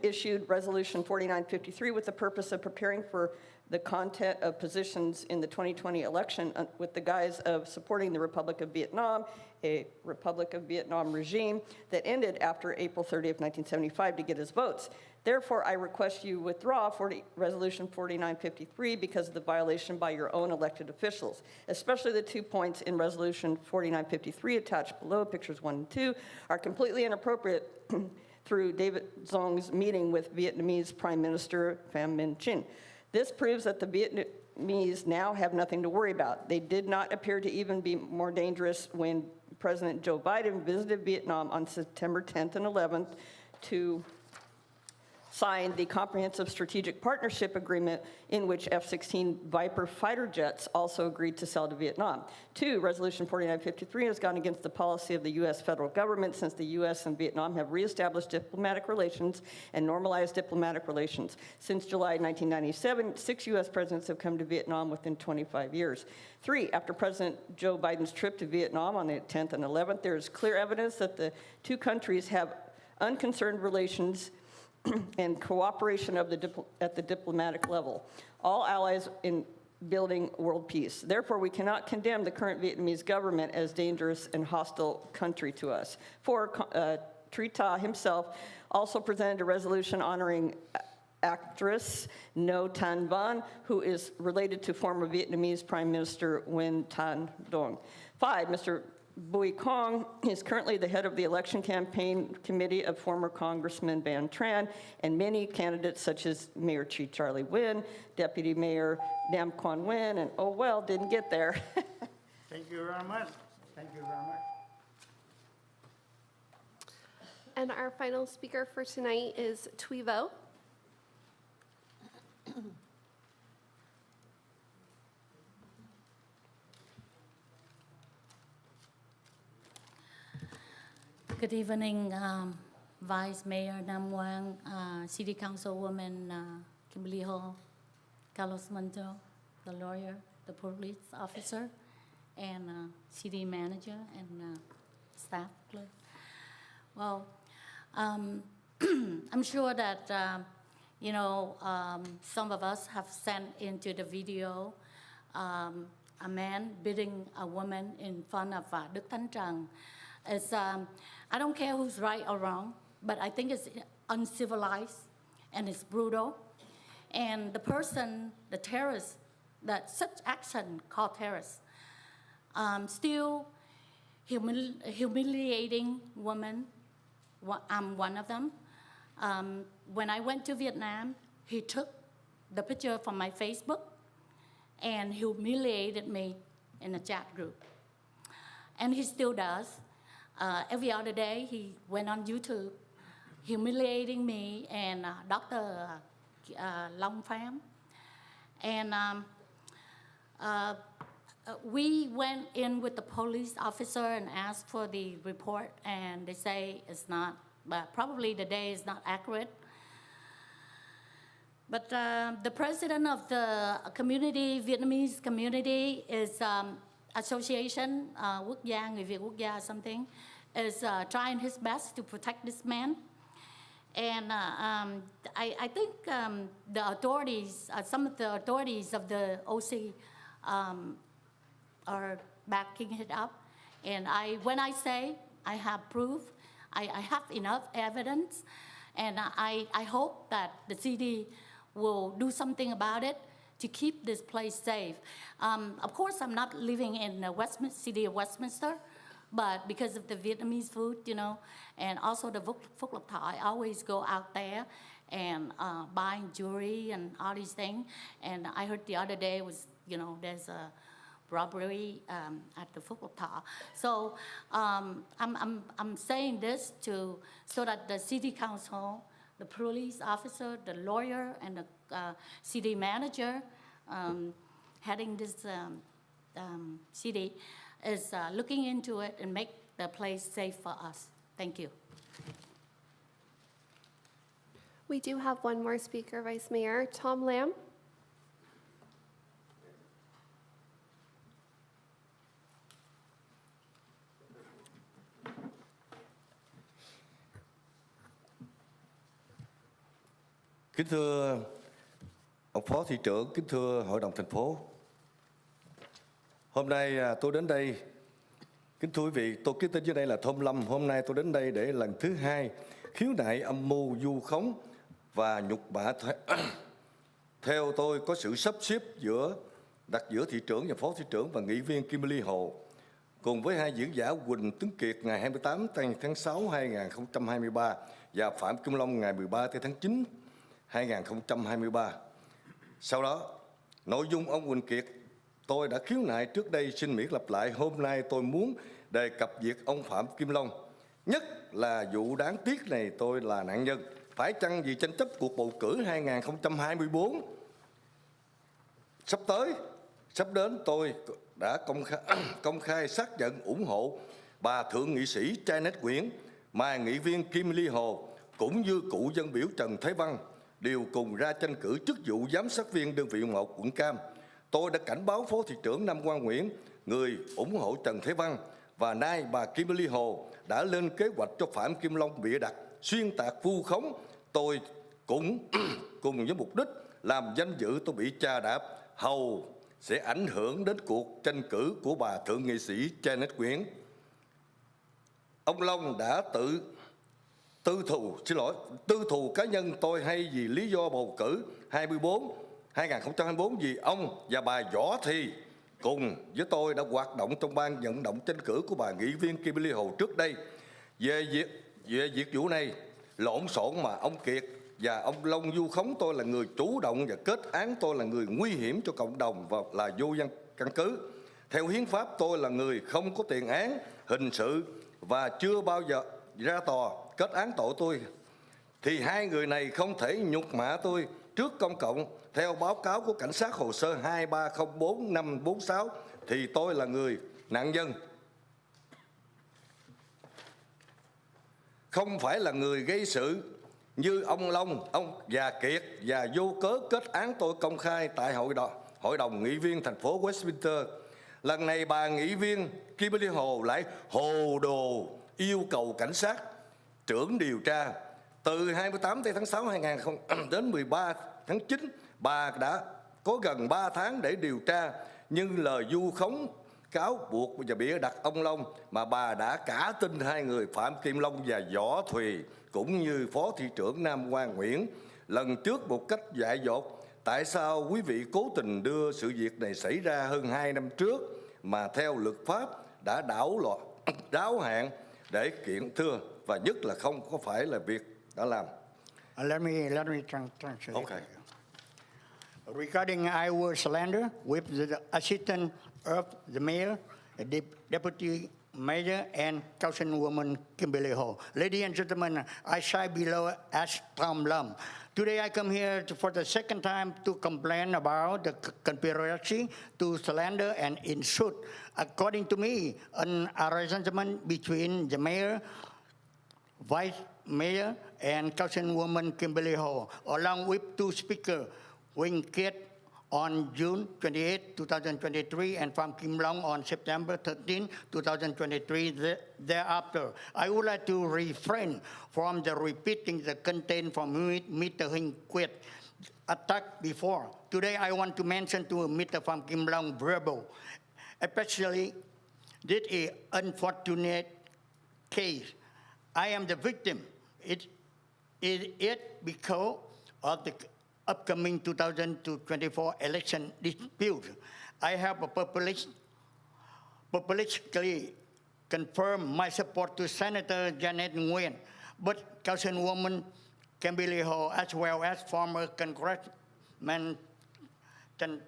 issued Resolution 4953 with the purpose of preparing for the content of positions in the 2020 election with the guise of supporting the Republic of Vietnam, a Republic of Vietnam regime that ended after April 30th, 1975 to get his votes. Therefore, I request you withdraw Resolution 4953 because of the violation by your own elected officials, especially the 2 points in Resolution 4953 attached below, pictures 1 and 2, are completely inappropriate through David Zong's meeting with Vietnamese Prime Minister Pham Minh Chinh. This proves that the Vietnamese now have nothing to worry about. They did not appear to even be more dangerous when President Joe Biden visited Vietnam on September 10th and 11th to sign the Comprehensive Strategic Partnership Agreement in which F-16 Viper fighter jets also agreed to sell to Vietnam. 2, Resolution 4953 has gone against the policy of the U.S. federal government since the U.S. and Vietnam have reestablished diplomatic relations and normalized diplomatic relations. Since July 1997, 6 U.S. presidents have come to Vietnam within 25 years. 3, after President Joe Biden's trip to Vietnam on the 10th and 11th, there is clear evidence that the two countries have unconcerned relations and cooperation at the diplomatic level, all allies in building world peace. Therefore, we cannot condemn the current Vietnamese government as dangerous and hostile country to us. 4, Tri Ta himself also presented a resolution honoring actress Ngo Tan Van, who is related to former Vietnamese Prime Minister Nguyen Thanh Duong. 5, Mr. Bui Kong is currently the head of the election campaign committee of former Congressman Van Tran, and many candidates such as Mayor Chi Charlie Nguyen, Deputy Mayor Nam Quan Nguyen, and oh well, didn't get there. Thank you very much. Thank you very much. And our final speaker for tonight is Thuy Vo. Good evening, Vice Mayor Nam Quang, City Councilwoman Kimberly Ho, Carlos Manzo, the lawyer, the police officer, and city manager and staff clerk. Well, I'm sure that some of us have sent into the video a man beating a woman in front of Đức Thánh Trần. It's, I don't care who's right or wrong, but I think it's uncivilized and it's brutal. And the person, the terrorist, that such action called terrorist, still humiliating women. I'm one of them. When I went to Vietnam, he took the picture from my Facebook and humiliated me in a chat group. And he still does. Every other day, he went on YouTube, humiliating me and Dr. Long Pham. And we went in with the police officer and asked for the report, and they say it's not, but probably the day is not accurate. But the president of the community, Vietnamese community, is association, quốc gia, người Việt quốc gia, something, is trying his best to protect this man. And I think the authorities, some of the authorities of the OC are backing it up. And when I say I have proof, I have enough evidence, and I hope that the city will do something about it to keep this place safe. Of course, I'm not living in the city of Westminster, but because of the Vietnamese food, and also the Phúc Lộc Thọ, I always go out there and buying jewelry and all these things. And I heard the other day was, there's a robbery at the Phúc Lộc Thọ. So I'm saying this so that the city council, the police officer, the lawyer, and the city manager heading this city is looking into it and make the place safe for us. Thank you. We do have one more speaker, Vice Mayor Tom Lamb. Kính thưa ông Phó Thị trưởng, kính thưa Hội đồng thành phố. Hôm nay tôi đến đây, kính thưa quý vị, tôi ký tên dưới đây là Thôm Lâm. Hôm nay tôi đến đây để lần thứ hai khiếu nại âm mưu vu khống và nhục mạ. Theo tôi có sự sắp xếp đặt giữa thị trưởng và phó thị trưởng và nghị viên Kimberly Hồ, cùng với hai diễn giả Quỳnh Tuấn Kiệt ngày 28 tháng 6 2023 và Phạm Kim Long ngày 13 tháng 9 2023. Sau đó, nội dung ông Quỳnh Kiệt tôi đã khiếu nại trước đây xin miễn lặp lại. Hôm nay tôi muốn đề cập việc ông Phạm Kim Long. Nhất là vụ đáng tiếc này tôi là nạn nhân. Phải chăng vì tranh chấp cuộc bầu cử 2024 sắp đến, tôi đã công khai xác nhận ủng hộ bà thượng nghị sĩ Janet Nguyễn, mà nghị viên Kimberly Hồ cũng như cựu dân biểu Trần Thế Văn đều cùng ra tranh cử chức vụ giám sát viên đơn vị 1 quận Cam. Tôi đã cảnh báo Phó thị trưởng Nam Quang Nguyễn, người ủng hộ Trần Thế Văn, và nay bà Kimberly Hồ đã lên kế hoạch cho Phạm Kim Long bịa đặt, xuyên tạc vu khống. Tôi cũng cùng với mục đích làm danh dự tôi bị chà đạp, hầu sẽ ảnh hưởng đến cuộc tranh cử của bà thượng nghị sĩ Janet Nguyễn. Ông Long đã tư thù cá nhân tôi hay vì lý do bầu cử 2024 vì ông và bà Võ Thì cùng với tôi đã hoạt động trong ban vận động tranh cử của bà nghị viên Kimberly Hồ trước đây. Về việc vụ này lộn xộn mà ông Kiệt và ông Long vu khống tôi là người chủ động và kết án tôi là người nguy hiểm cho cộng đồng và là vô căn cứ. Theo hiến pháp tôi là người không có tiền án hình sự và chưa bao giờ ra tòa kết án tội tôi. Thì hai người này không thể nhục mạ tôi trước công cộng. Theo báo cáo của cảnh sát hồ sơ 2304546 thì tôi là người nạn nhân, không phải là người gây sự như ông Long, ông Già Kiệt và vô cớ kết án tôi công khai tại Hội đồng Nghị viên thành phố Westminster. Lần này bà nghị viên Kimberly Hồ lại hồ đồ yêu cầu cảnh sát trưởng điều tra. Từ 28 tháng 6 2000 đến 13 tháng 9, bà đã có gần 3 tháng để điều tra, nhưng lời vu khống, cáo buộc và bịa đặt ông Long mà bà đã cả tin hai người Phạm Kim Long và Võ Thùy cũng như Phó Thị trưởng Nam Quang Nguyễn lần trước một cách dại dột. Tại sao quý vị cố tình đưa sự việc này xảy ra hơn 2 năm trước mà theo luật pháp đã đáo hạn để kiện thưa, và nhất là không có phải là việc đã làm? Let me translate. Okay. Regarding I slander with the assistant of the mayor, the deputy mayor, and councilwoman Kimberly Ho. Ladies and gentlemen, I sign below as Tom Lum. Today I come here for the second time to complain about the conspiracy to slander and insult. According to me, an arrangement between the mayor, vice mayor, and councilwoman Kimberly Ho, along with two speakers, Wing Kiet on June 28, 2023, and Pham Kim Long on September 13, 2023. Thereafter, I would like to refrain from the repeating the content from Mr. Wing Kiet attack before. Today, I want to mention to Mr. Pham Kim Long verbal, especially this is unfortunate case. I am the victim. It because of the upcoming 2024 election dispute. I have publicly confirmed my support to Senator Janet Nguyen, but Councilwoman Kimberly Ho, as well as former Congressman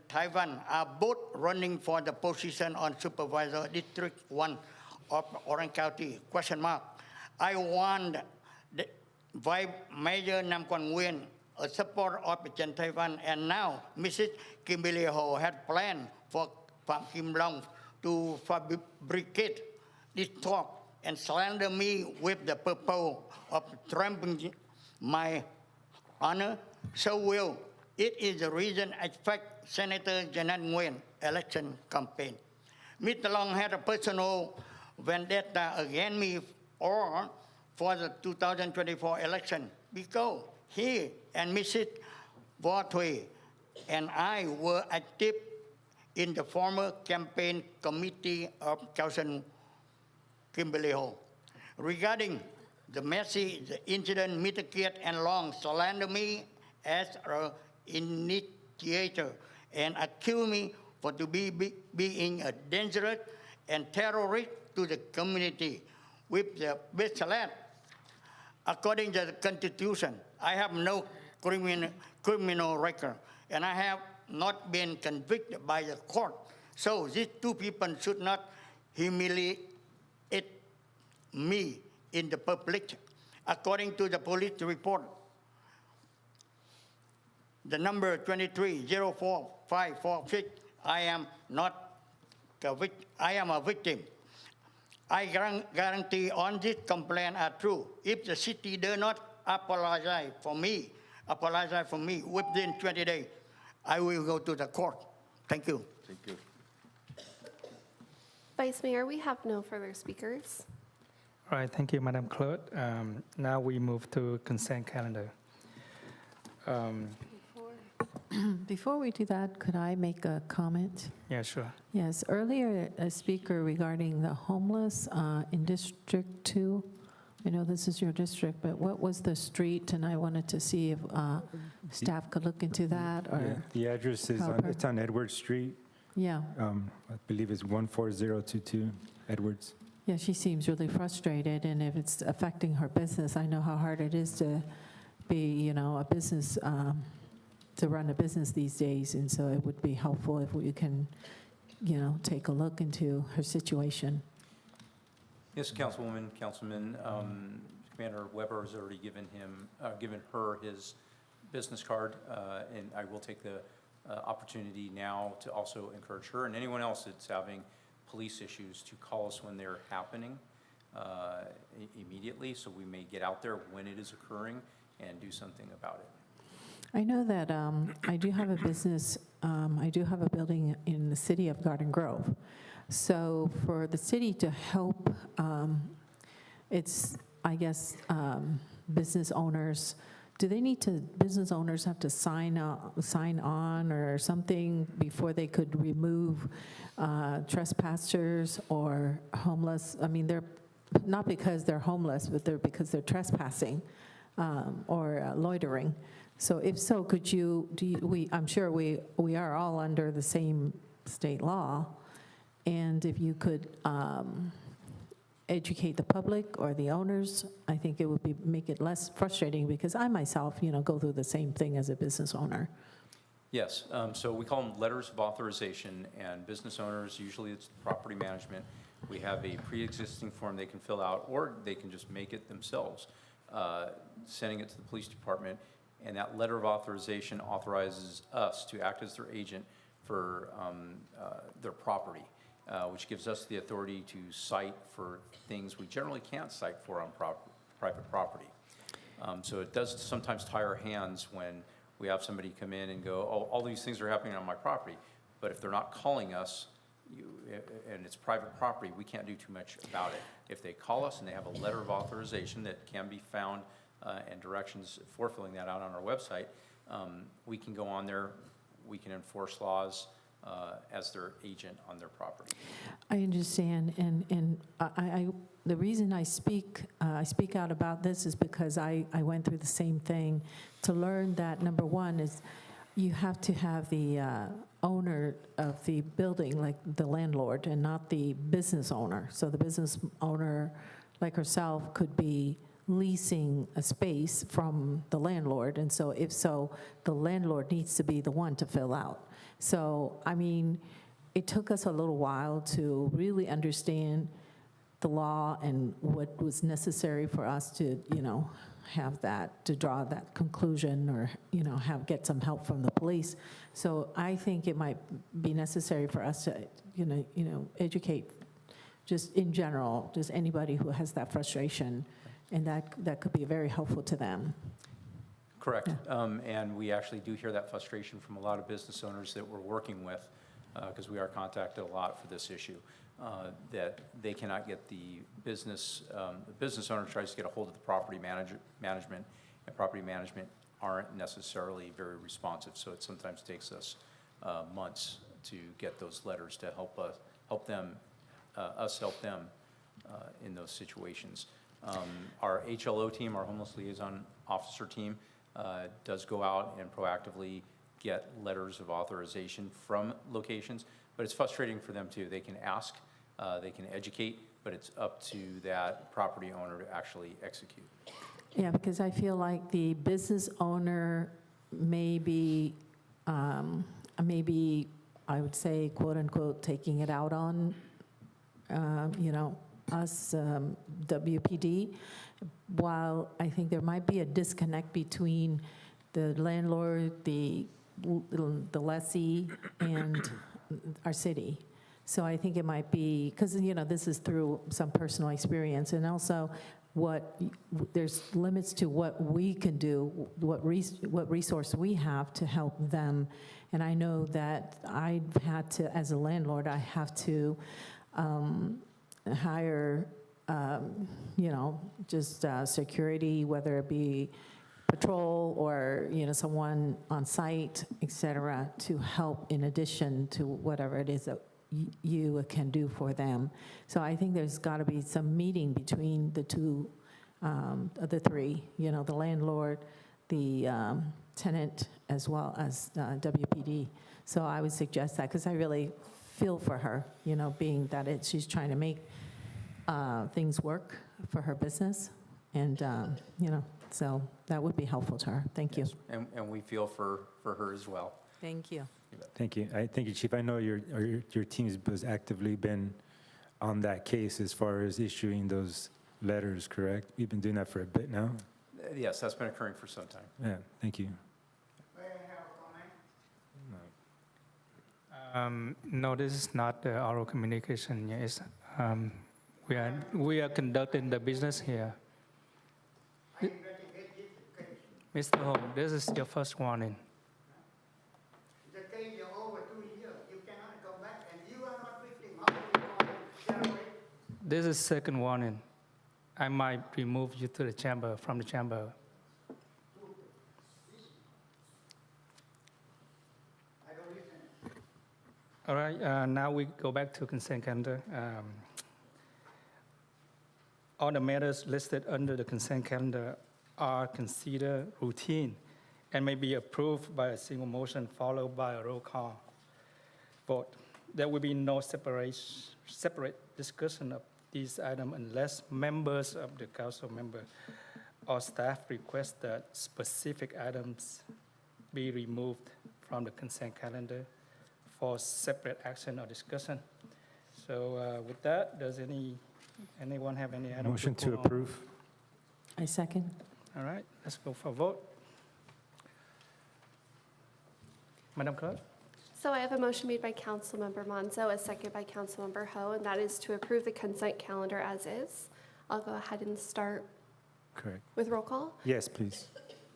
Taiwan, are both running for the position on Supervisor District 1 of Orange County, ? I want the Vice Mayor Nam Quang Nguyen, a supporter of Chen Taiwan, and now Mrs. Kimberly Ho had planned for Pham Kim Long to fabricate this talk and slander me with the purpose of trampling my honor. So will it is the reason I affect Senator Janet Nguyen election campaign. Mr. Long had a personal vendetta against me or for the 2024 election because he and Mrs. Võ Thùy and I were active in the former campaign committee of Council Kimberly Ho. Regarding the incident, Mr. Kiet and Long slander me as an initiator and accuse me for to being a dangerous and terrorist to the community with the baseline. According to the Constitution, I have no criminal record, and I have not been convicted by the court. So these two people should not humiliate me in the public. According to the police report, the number 2304546, I am a victim. I guarantee on this complaint are true. If the city does not apologize for me within 20 days, I will go to the court. Thank you. Thank you. Vice Mayor, we have no further speakers. All right, thank you, Madam Clerk. Now we move to consent calendar. Before we do that, could I make a comment? Yeah, sure. Yes, earlier a speaker regarding the homeless in District 2. I know this is your district, but what was the street? And I wanted to see if staff could look into that or The address is help her. it's on Edward Street. Yeah. I believe it's 14022 Edwards. Yeah, she seems really frustrated, and if it's affecting her business, I know how hard it is to be, a business, to run a business these days, and so it would be helpful if we can, take a look into her situation. Yes, Councilwoman, Councilman, Commander Weber has already given her his business card, and I will take the opportunity now to also encourage her and anyone else that's having police issues to call us when they're happening immediately, so we may get out there when it is occurring and do something about it. I know that I do have a business, I do have a building in the city of Garden Grove. So for the city to help, it's, I guess, business owners, business owners have to sign on or something before they could remove trespassers or homeless? I mean, they're not because they're homeless, but because they're trespassing or loitering. So if so, could I'm sure we are all under the same state law, and if you could educate the public or the owners, I think it would make it less frustrating, because I myself, go through the same thing as a business owner. Yes, so we call them letters of authorization, and business owners, usually it's property management. We have a pre-existing form they can fill out, or they can just make it themselves, sending it to the police department, and that letter of authorization authorizes us to act as their agent for their property, which gives us the authority to cite for things we generally can't cite for on private property. So it does sometimes tie our hands when we have somebody come in and go, oh, all these things are happening on my property, but if they're not calling us, and it's private property, we can't do too much about it. If they call us and they have a letter of authorization that can be found and directions for filling that out on our website, we can go on there, we can enforce laws as their agent on their property. I understand, and the reason I speak out about this is because I went through the same thing, to learn that number one is you have to have the owner of the building, like the landlord, and not the business owner. So the business owner, like herself, could be leasing a space from the landlord, and so if so, the landlord needs to be the one to fill out. So, I mean, it took us a little while to really understand the law and what was necessary for us to, have that, to draw that conclusion, or, get some help from the police. So I think it might be necessary for us to, educate just in general, just anybody who has that frustration, and that could be very helpful to them. Correct, and we actually do hear that frustration from a lot of business owners that we're working with, because we are contacted a lot for this issue, that they cannot get the business owner tries to get a hold of the property management, and property management aren't necessarily very responsive, so it sometimes takes us months to get those letters to help them in those situations. Our HLO team, our Homeless Liaison Officer team, does go out and proactively get letters of authorization from locations, but it's frustrating for them too. They can ask, they can educate, but it's up to that property owner to actually execute. Yeah, because I feel like the business owner may be, maybe I would say, quote unquote, taking it out on, us, WPD, while I think there might be a disconnect between the landlord, the lessee, and our city. So I think it might be, because, this is through some personal experience, and also there's limits to what we can do, what resource we have to help them. And I know that I've had to, as a landlord, I have to hire, just security, whether it be patrol or, someone on site, et cetera, to help in addition to whatever it is that you can do for them. So I think there's got to be some meeting between the two, the three, the landlord, the tenant, as well as WPD. So I would suggest that, because I really feel for her, being that she's trying to make things work for her business. And, so that would be helpful to her. Thank you. And we feel for her as well. Thank you. Thank you. Thank you, Chief. I know your team's has actively been on that case as far as issuing those letters, correct? We've been doing that for a bit now. Yes, that's been occurring for some time. Yeah, thank you. No, this is not the oral communication. Yes, we are conducting the business here. Mr. Ho, this is your first warning. The case is over 2 years. You cannot come back, and you are not victim. How do you call it? This is second warning. I might remove you to the chamber, from the chamber. I don't listen. All right, now we go back to consent calendar. All the matters listed under the consent calendar are considered routine and may be approved by a single motion followed by a roll call vote. There will be no separate discussion of these items unless members of the council member or staff request that specific items be removed from the consent calendar for separate action or discussion. So with that, does anyone have any items? Motion to put on? approve. I second. All right, let's go for a vote. Madam Clerk? So I have a motion made by Councilmember Monzo, a second by Councilmember Ho, and that is to approve the consent calendar as is. I'll go ahead and start Correct. with roll call. Yes, please.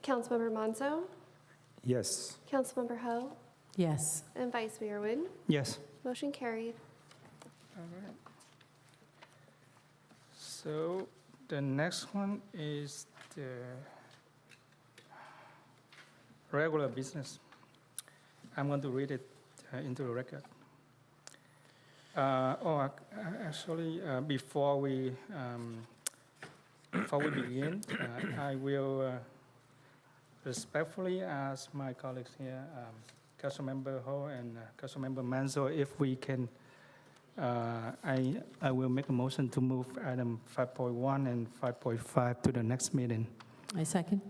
Councilmember Monzo, Yes. Councilmember Ho, Yes. and Vice Mayor Nguyen. Yes. Motion carried. All right. So the next one is the regular business. I'm going to read it into the record. Actually, before we begin, I will respectfully ask my colleagues here, Councilmember Ho and Councilmember Manzo, if we can. I will make a motion to move item 5.1 and 5.5 to the next meeting. I second.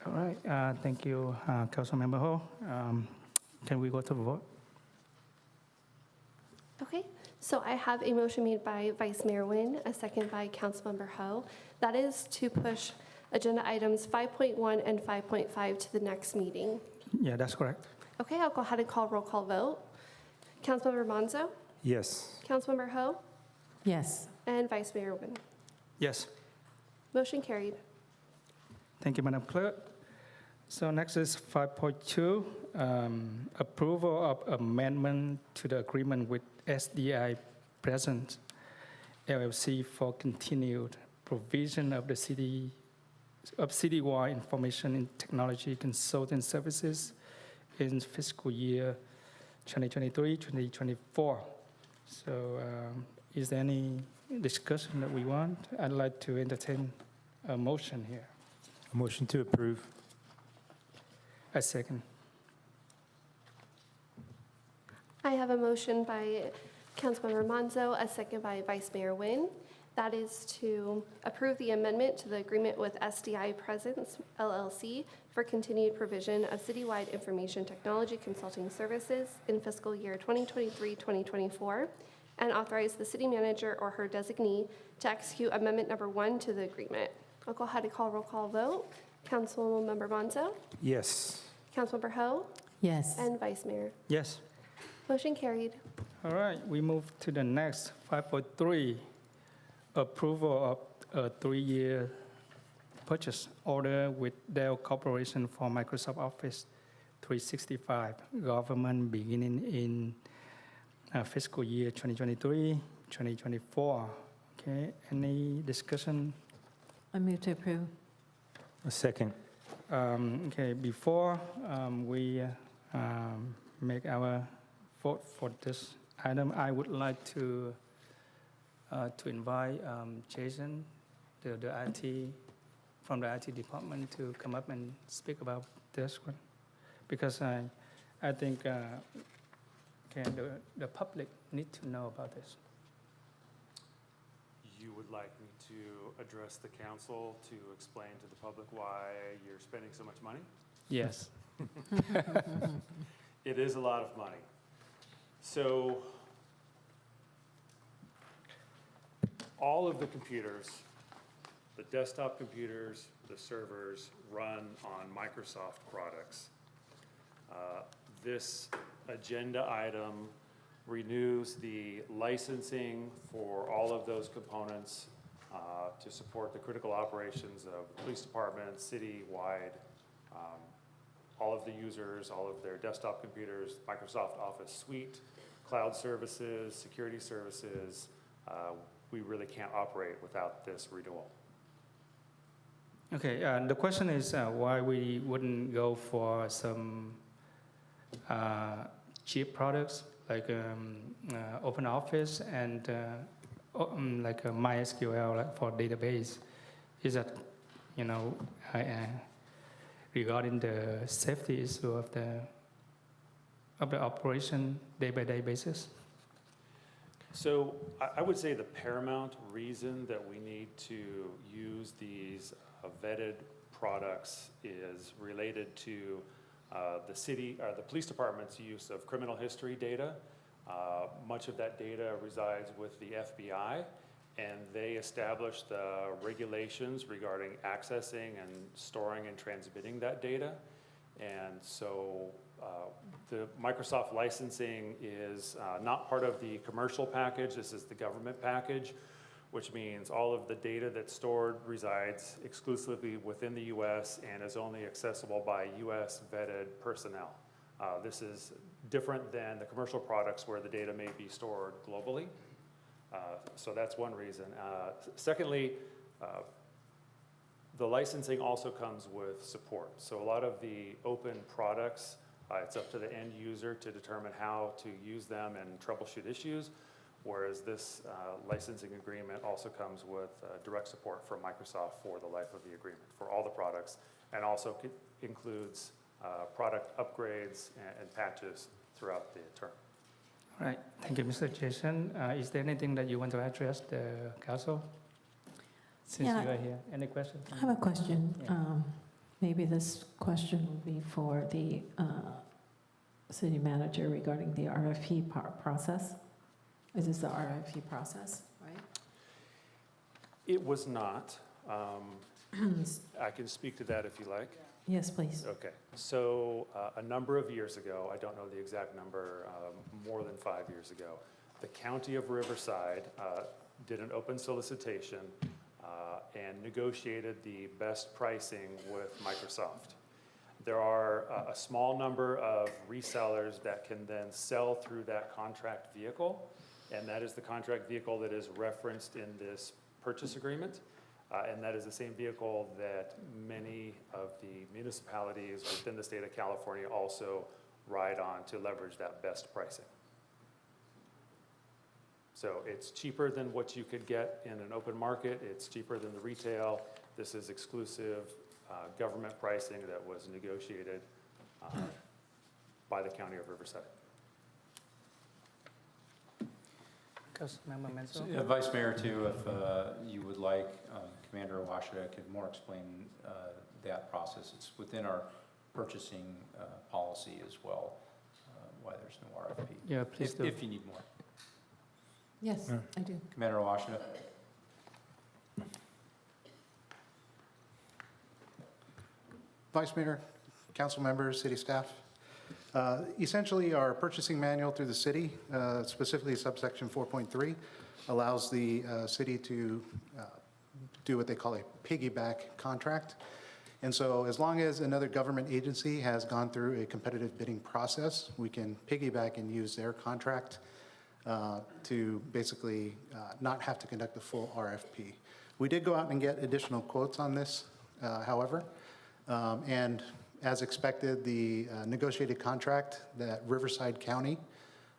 All right, thank you, Councilmember Ho. Can we go to the vote? Okay, so I have a motion made by Vice Mayor Nguyen, a second by Councilmember Ho. That is to push agenda items 5.1 and 5.5 to the next meeting. Yeah, that's correct. Okay, I'll go ahead and call roll call vote. Councilmember Monzo, Yes. Councilmember Ho, Yes. and Vice Mayor Nguyen. Yes. Motion carried. Thank you, Madam Clerk. So next is 5.2, approval of amendment to the agreement with SDI Present LLC for continued provision of the citywide information and technology consulting services in fiscal year 2023-2024. So is there any discussion that we want? I'd like to entertain a motion here. A motion to approve. A second. I have a motion by Councilmember Monzo, a second by Vice Mayor Nguyen. That is to approve the amendment to the agreement with SDI Presence LLC for continued provision of citywide information technology consulting services in fiscal year 2023-2024, and authorize the city manager or her designee to execute amendment number 1 to the agreement. I'll go ahead and call roll call vote. Councilmember Monzo, Yes. Councilmember Ho, Yes. and Vice Mayor. Yes. Motion carried. All right, we move to the next 5.3, approval of a 3-year purchase order with Dell Corporation for Microsoft Office 365 government beginning in fiscal year 2023-2024. Okay, any discussion? I move to approve. A second. Okay, before we make our vote for this item, I would like to invite Jason, the IT from the IT department to come up and speak about this one, because I think the public need to know about this. You would like me to address the council to explain to the public why you're spending so much money? Yes. It is a lot of money. So all of the computers, the desktop computers, the servers, run on Microsoft products. This agenda item renews the licensing for all of those components to support the critical operations of the police department, city-wide, all of the users, all of their desktop computers, Microsoft Office suite, cloud services, security services. We really can't operate without this renewal. Okay, the question is why we wouldn't go for some cheap products like Open Office and like a MySQL like for database. Is that, regarding the safety issue of the operation day-by-day basis? So I would say the paramount reason that we need to use these vetted products is related to the police department's use of criminal history data. Much of that data resides with the FBI, and they establish the regulations regarding accessing and storing and transmitting that data. And so the Microsoft licensing is not part of the commercial package. This is the government package, which means all of the data that's stored resides exclusively within the U.S. and is only accessible by U.S. vetted personnel. This is different than the commercial products where the data may be stored globally. So that's one reason. Secondly, the licensing also comes with support. So a lot of the open products, it's up to the end user to determine how to use them and troubleshoot issues, whereas this licensing agreement also comes with direct support from Microsoft for the life of the agreement for all the products, and also includes product upgrades and patches throughout the term. All right, thank you, Mr. Jason. Is there anything that you want to address the council? Since Yeah, you are here, any questions? I have a question. Yeah. Maybe this question will be for the city manager regarding the RFP process. Is this the RFP process, right? It was not. I can speak to that if you like. Yes, please. Okay, so a number of years ago, I don't know the exact number, more than 5 years ago, the county of Riverside did an open solicitation and negotiated the best pricing with Microsoft. There are a small number of resellers that can then sell through that contract vehicle, and that is the contract vehicle that is referenced in this purchase agreement. And that is the same vehicle that many of the municipalities within the state of California also ride on to leverage that best pricing. So it's cheaper than what you could get in an open market. It's cheaper than the retail. This is exclusive government pricing that was negotiated by the county of Riverside. Councilmember Menzo? Vice Mayor, too, if you would like, Commander Washita could more explain that process. It's within our purchasing policy as well, why there's no RFP. Yeah, please do. If you need more. Yes, I do. Commander Washita. Vice Mayor, council members, city staff. Essentially, our purchasing manual through the city, specifically subsection 4.3, allows the city to do what they call a piggyback contract. And so as long as another government agency has gone through a competitive bidding process, we can piggyback and use their contract to basically not have to conduct the full RFP. We did go out and get additional quotes on this, however, and as expected, the negotiated contract that Riverside County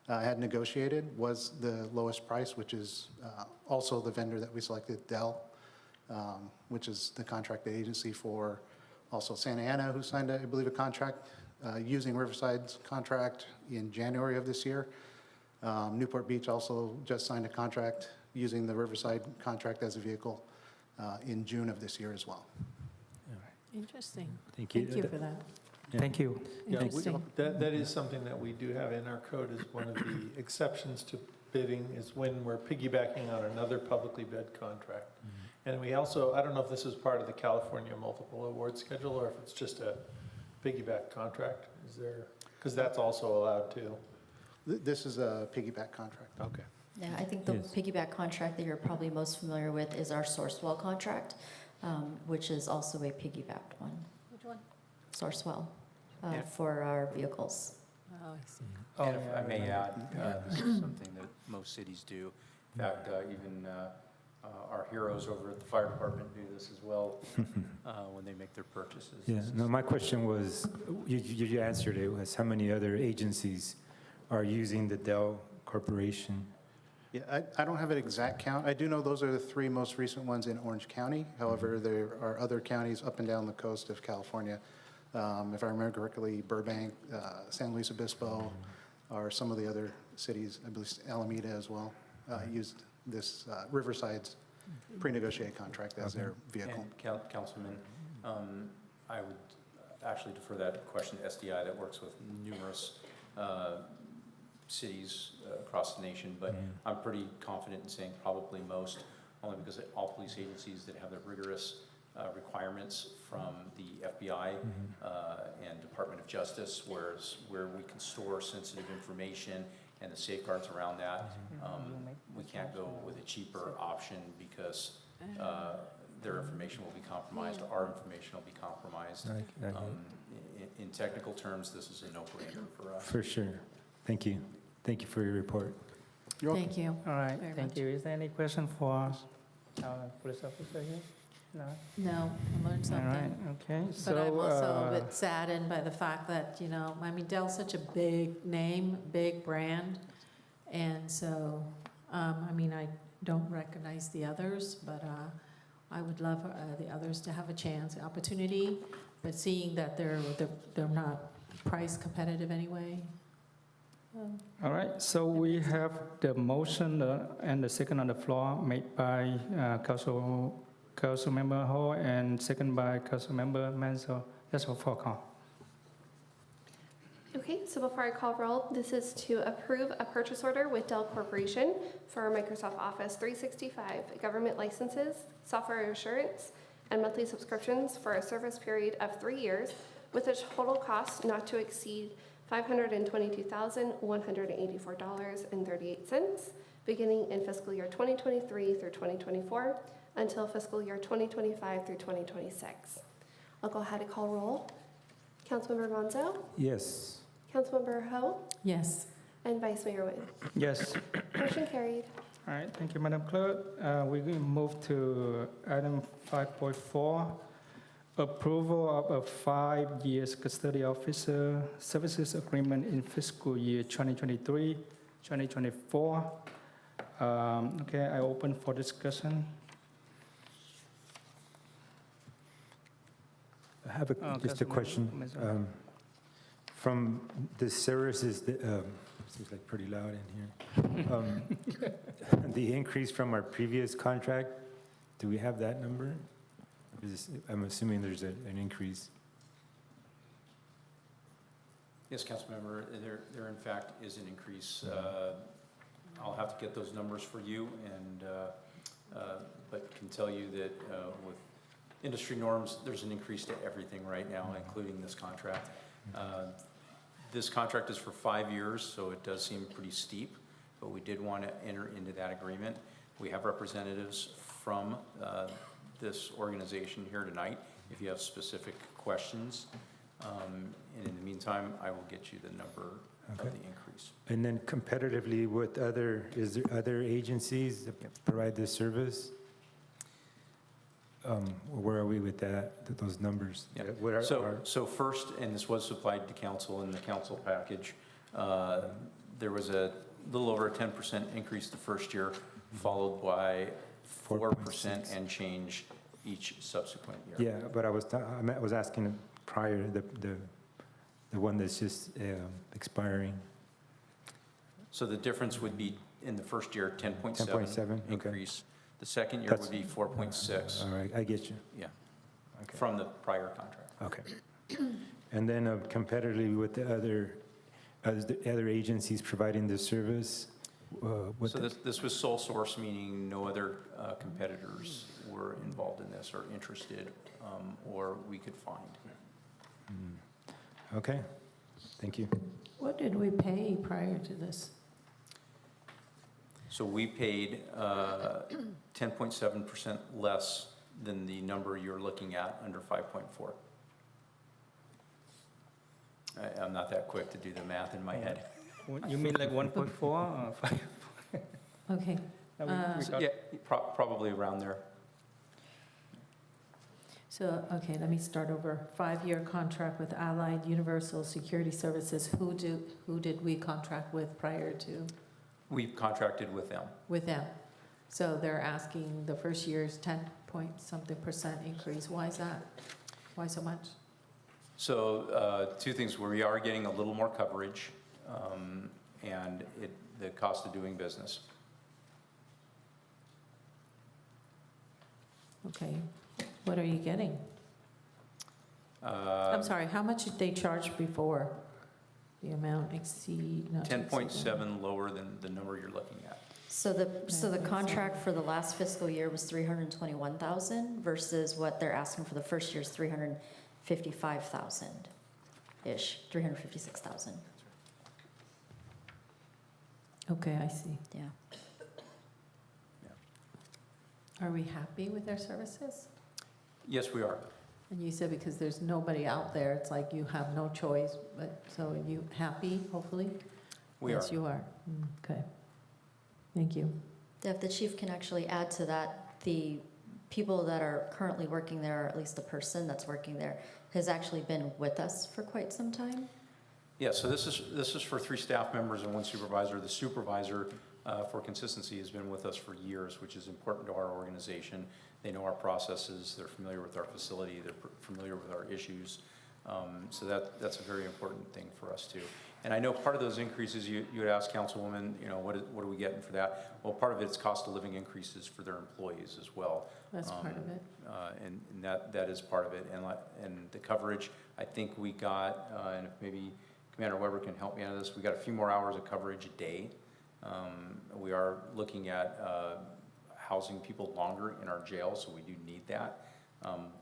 had negotiated was the lowest price, which is also the vendor that we selected, Dell. which is the contract agency for also Santa Ana, who signed, I believe, a contract using Riverside's contract in January of this year. Newport Beach also just signed a contract using the Riverside contract as a vehicle in June of this year as well. Interesting. Thank you. Thank you for that. Thank you. Yeah, Interesting. that is something that we do have in our code as one of the exceptions to bidding is when we're piggybacking on another publicly bid contract. And we also, I don't know if this is part of the California multiple award schedule or if it's just a piggyback contract. Is there, because that's also allowed too. This is a piggyback contract. Okay. Yeah, I think the piggyback contract that you're probably most familiar with is our Sourcewell contract, which is also a piggybacked one. Which one? Sourcewell, for our vehicles. Oh, I see. And if I may add, this is something that most cities do. In fact, even our heroes over at the fire department do this as well when they make their purchases. Yeah, no, my question was, you answered it, was how many other agencies are using the Dell Corporation? Yeah, I don't have an exact count. I do know those are the 3 most recent ones in Orange County. However, there are other counties up and down the coast of California. If I remember correctly, Burbank, San Luis Obispo, or some of the other cities, I believe Alameda as well, used this Riverside's pre-negotiated contract as their vehicle. And Councilman, I would actually defer that question to SDI that works with numerous cities across the nation, but I'm pretty confident in saying probably most, only because all police agencies that have the rigorous requirements from the FBI and Department of Justice, where we can store sensitive information and the safeguards around that, we can't go with a cheaper option because their information will be compromised, our information will be compromised. In technical terms, this is a no-brainer for us. For sure. Thank you. Thank you for your report. You're welcome. Thank you. All right, very thank much. you. Is there any question for our police officer here? No? No, I learned All right, something. okay. But I'm also a bit saddened by the fact that, you know, I mean, Dell's such a big name, big brand. And so, I mean, I don't recognize the others, but I would love the others to have a chance, the opportunity. But seeing that they're not price competitive anyway. All right, so we have the motion and the second on the floor made by Councilmember Ho and second by Councilmember Menzel. That's all for call. Okay, so before I call roll, this is to approve a purchase order with Dell Corporation for Microsoft Office 365 government licenses, software assurance, and monthly subscriptions for a service period of 3 years with a total cost not to exceed $522,184.38, beginning in fiscal year 2023 through 2024 until fiscal year 2025 through 2026. I'll go ahead and call roll. Councilmember Monzo, Yes. Councilmember Ho, Yes. and Vice Mayor Wynne. Yes. Motion carried. All right, thank you, Madam Clerk. We will move to item 5.4, approval of a 5-year custody officer services agreement in fiscal year 2023-2024. Okay, I open for discussion. I have just a question. From the services, seems like pretty loud in here. The increase from our previous contract, do we have that number? I'm assuming there's an increase. Yes, Councilmember, there in fact is an increase. I'll have to get those numbers for you, and but can tell you that with industry norms, there's an increase to everything right now, including this contract. This contract is for 5 years, so it does seem pretty steep, but we did want to enter into that agreement. We have representatives from this organization here tonight if you have specific questions. And in the meantime, I will get you the number of the increase. And then competitively with is there other agencies that provide this service? Where are we with those numbers? Yeah. What are So first, and this was supplied to council in the council package, there was a little over a 10% increase the first year, followed by 4% and change each subsequent year. Yeah, but I was asking prior, the one that's just expiring. So the difference would be in the first year, 10.7 10.7, okay. increase. The second year That's- would be 4.6. All right, I get you. Yeah, Okay. from the prior contract. Okay. And then competitively with the other agencies providing the service? what So the- this was sole source, meaning no other competitors were involved in this or interested, or we could find. Okay, thank you. What did we pay prior to this? So we paid 10.7% less than the number you're looking at under 5.4. I'm not that quick to do the math in my head. You mean like 1.4 or 5? Okay. Yeah, probably around there. So, okay, let me start over. 5-year contract with Allied Universal Security Services. Who did we contract with prior to? We contracted with them. With them. So they're asking the first year's 10-point-something% increase. Why is that? Why so much? So two things, we are getting a little more coverage, and the cost of doing business. Okay. What are you getting? I'm sorry, how much did they charge before? The amount exceed, not to exceed. 10.7 lower than the number you're looking at. So the contract for the last fiscal year was 321,000 versus what they're asking for the first year's 355,000-ish, 356,000. Okay, I see. Yeah. Are we happy with their services? Yes, we are. And you said because there's nobody out there, it's like you have no choice, but, so are you happy, hopefully? We Yes, are. you are. Okay. Thank you. If the chief can actually add to that, the people that are currently working there, or at least the person that's working there, has actually been with us for quite some time. Yeah, so this is for 3 staff members and 1 supervisor. The supervisor, for consistency, has been with us for years, which is important to our organization. They know our processes, they're familiar with our facility, they're familiar with our issues. So that's a very important thing for us too. And I know part of those increases, you had asked Councilwoman, what are we getting for that? Well, part of it's cost of living increases for their employees as well. That's part of it. And that is part of it. And the coverage, I think we got, and if maybe Commander Weber can help me out of this, we got a few more hours of coverage a day. We are looking at housing people longer in our jail, so we do need that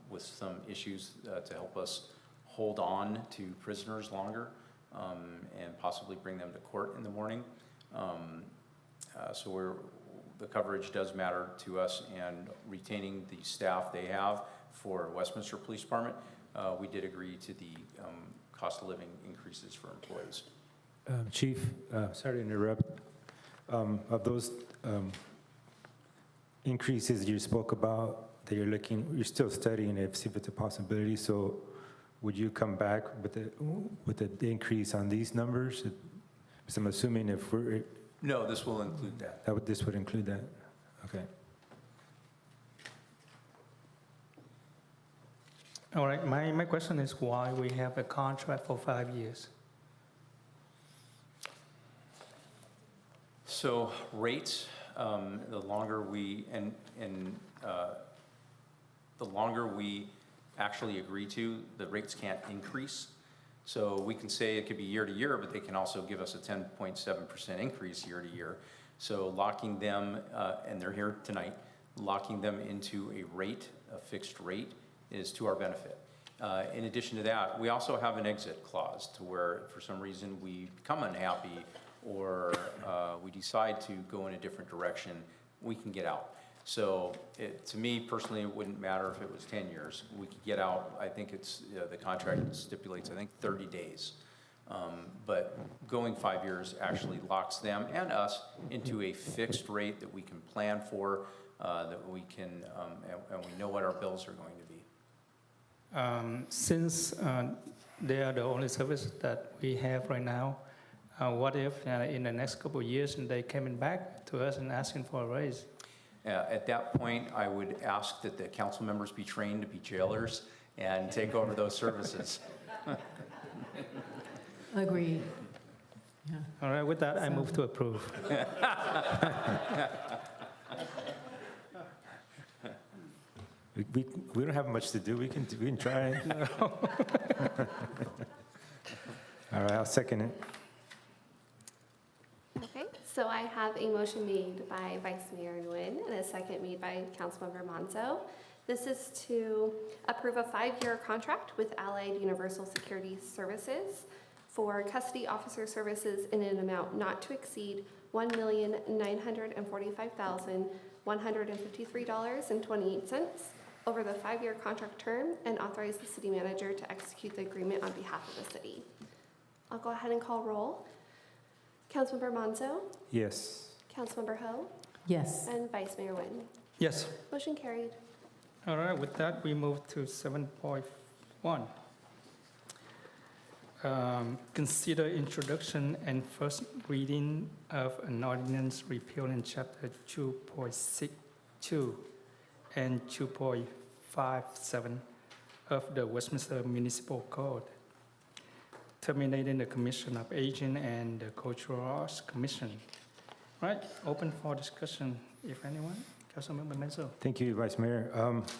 with some issues to help us hold on to prisoners longer and possibly bring them to court in the morning. So the coverage does matter to us, and retaining the staff they have for Westminster Police Department, we did agree to the cost of living increases for employees. Chief, sorry to interrupt. Of those increases you spoke about that you're still studying it, see if it's a possibility. So would you come back with the increase on these numbers? Because I'm assuming if we're... No, this will include that. This would include that? Okay. All right, my question is why we have a contract for 5 years? So rates, the longer we actually agree to, the rates can't increase. So we can say it could be year to year, but they can also give us a 10.7% increase year to year. So locking them, and they're here tonight, locking them into a rate, a fixed rate, is to our benefit. In addition to that, we also have an exit clause to where, for some reason, we become unhappy or we decide to go in a different direction, we can get out. So to me personally, it wouldn't matter if it was 10 years. We could get out. I think it's the contract stipulates, I think, 30 days. But going 5 years actually locks them and us into a fixed rate that we can plan for, that we can, and we know what our bills are going to be. Since they are the only service that we have right now, what if in the next couple of years they coming back to us and asking for a raise? At that point, I would ask that the council members be trained to be jailers and take over those services. Agreed. All right, with that, I move to approve. We don't have much to do. We can try. All right, I'll second it. Okay, so I have a motion made by Vice Mayor Nguyen and a second made by Councilmember Monzo. This is to approve a 5-year contract with Allied Universal Security Services for custody officer services in an amount not to exceed $1,945,153.28 over the 5-year contract term, and authorize the city manager to execute the agreement on behalf of the city. I'll go ahead and call roll. Councilmember Monzo, Yes. Councilmember Ho, Yes. and Vice Mayor Nguyen. Yes. Motion carried. All right, with that, we move to 7.1. Consider introduction and first reading of an ordinance repealing chapter 2.62 and 2.57 of the Westminster Municipal Code, terminating the Commission of Aging and the Cultural Arts Commission. Right, open for discussion, if anyone. Councilmember Menzo. Thank you, Vice Mayor.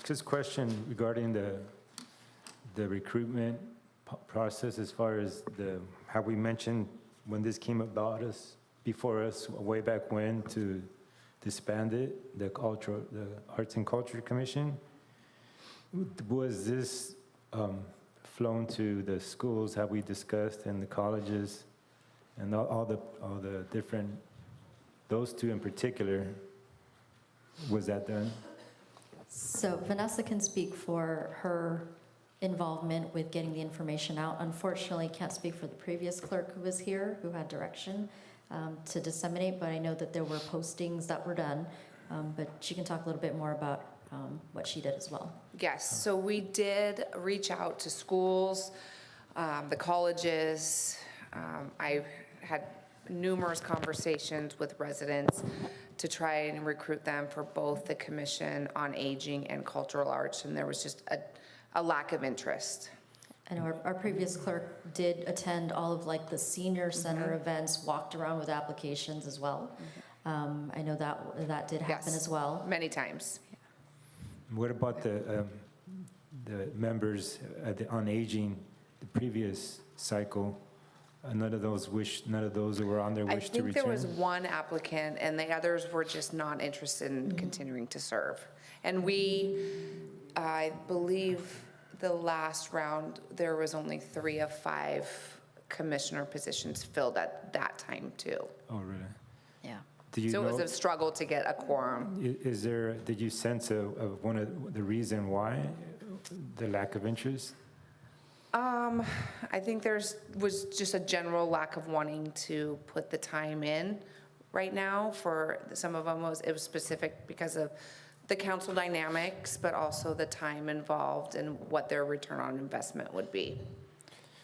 Just a question regarding the recruitment process as far as how we mentioned when this came about before us way back when to disband it, the Arts and Culture Commission. Was this flown to the schools? Have we discussed in the colleges and all the different, those two in particular? Was that done? So Vanessa can speak for her involvement with getting the information out. Unfortunately, can't speak for the previous clerk who was here, who had direction to disseminate, but I know that there were postings that were done, but she can talk a little bit more about what she did as well. Yes, so we did reach out to schools, the colleges. I had numerous conversations with residents to try and recruit them for both the Commission on Aging and Cultural Arts, and there was just a lack of interest. I know our previous clerk did attend all of like the senior center events, walked around with applications as well. I know that did happen as well. Many times. What about the members on aging, the previous cycle? None of those were on their wish to return? I think there was one applicant, and the others were just not interested in continuing to serve. And I believe the last round, there was only 3 of 5 commissioner positions filled at that time, too. Oh, really? Yeah. So it was a struggle to get a quorum. Did you sense of one of the reason why, the lack of interest? I think was just a general lack of wanting to put the time in right now. For some of them, it was specific because of the council dynamics, but also the time involved and what their return on investment would be.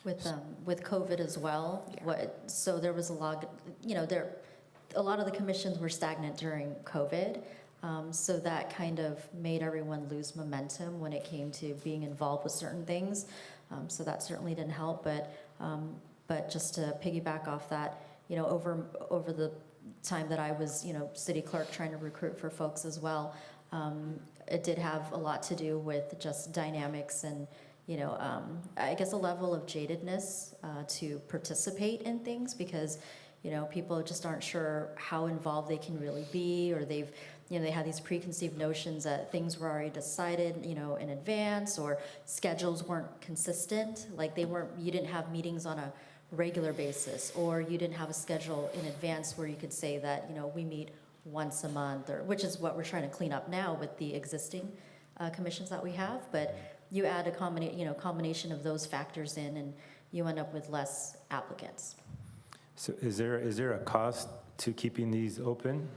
With COVID as well, so there was a lot, a lot of the commissions were stagnant during COVID. So that kind of made everyone lose momentum when it came to being involved with certain things. So that certainly didn't help, but just to piggyback off that, over the time that I was, city clerk trying to recruit for folks as well, it did have a lot to do with just dynamics and, I guess a level of jadedness to participate in things because, people just aren't sure how involved they can really be, or they had these preconceived notions that things were already decided, in advance, or schedules weren't consistent. Like you didn't have meetings on a regular basis, or you didn't have a schedule in advance where you could say that, we meet once a month, which is what we're trying to clean up now with the existing commissions that we have. But you add a combination of those factors in, and you end up with less applicants. So is there a cost to keeping these open?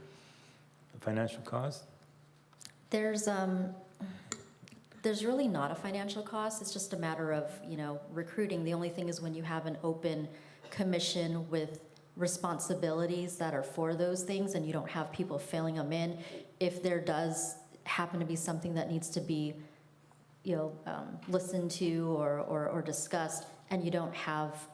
A financial cost? There's really not a financial cost. It's just a matter of, recruiting. The only thing is when you have an open commission with responsibilities that are for those things, and you don't have people filling them in. If there does happen to be something that needs to be, listened to or discussed, and you don't have,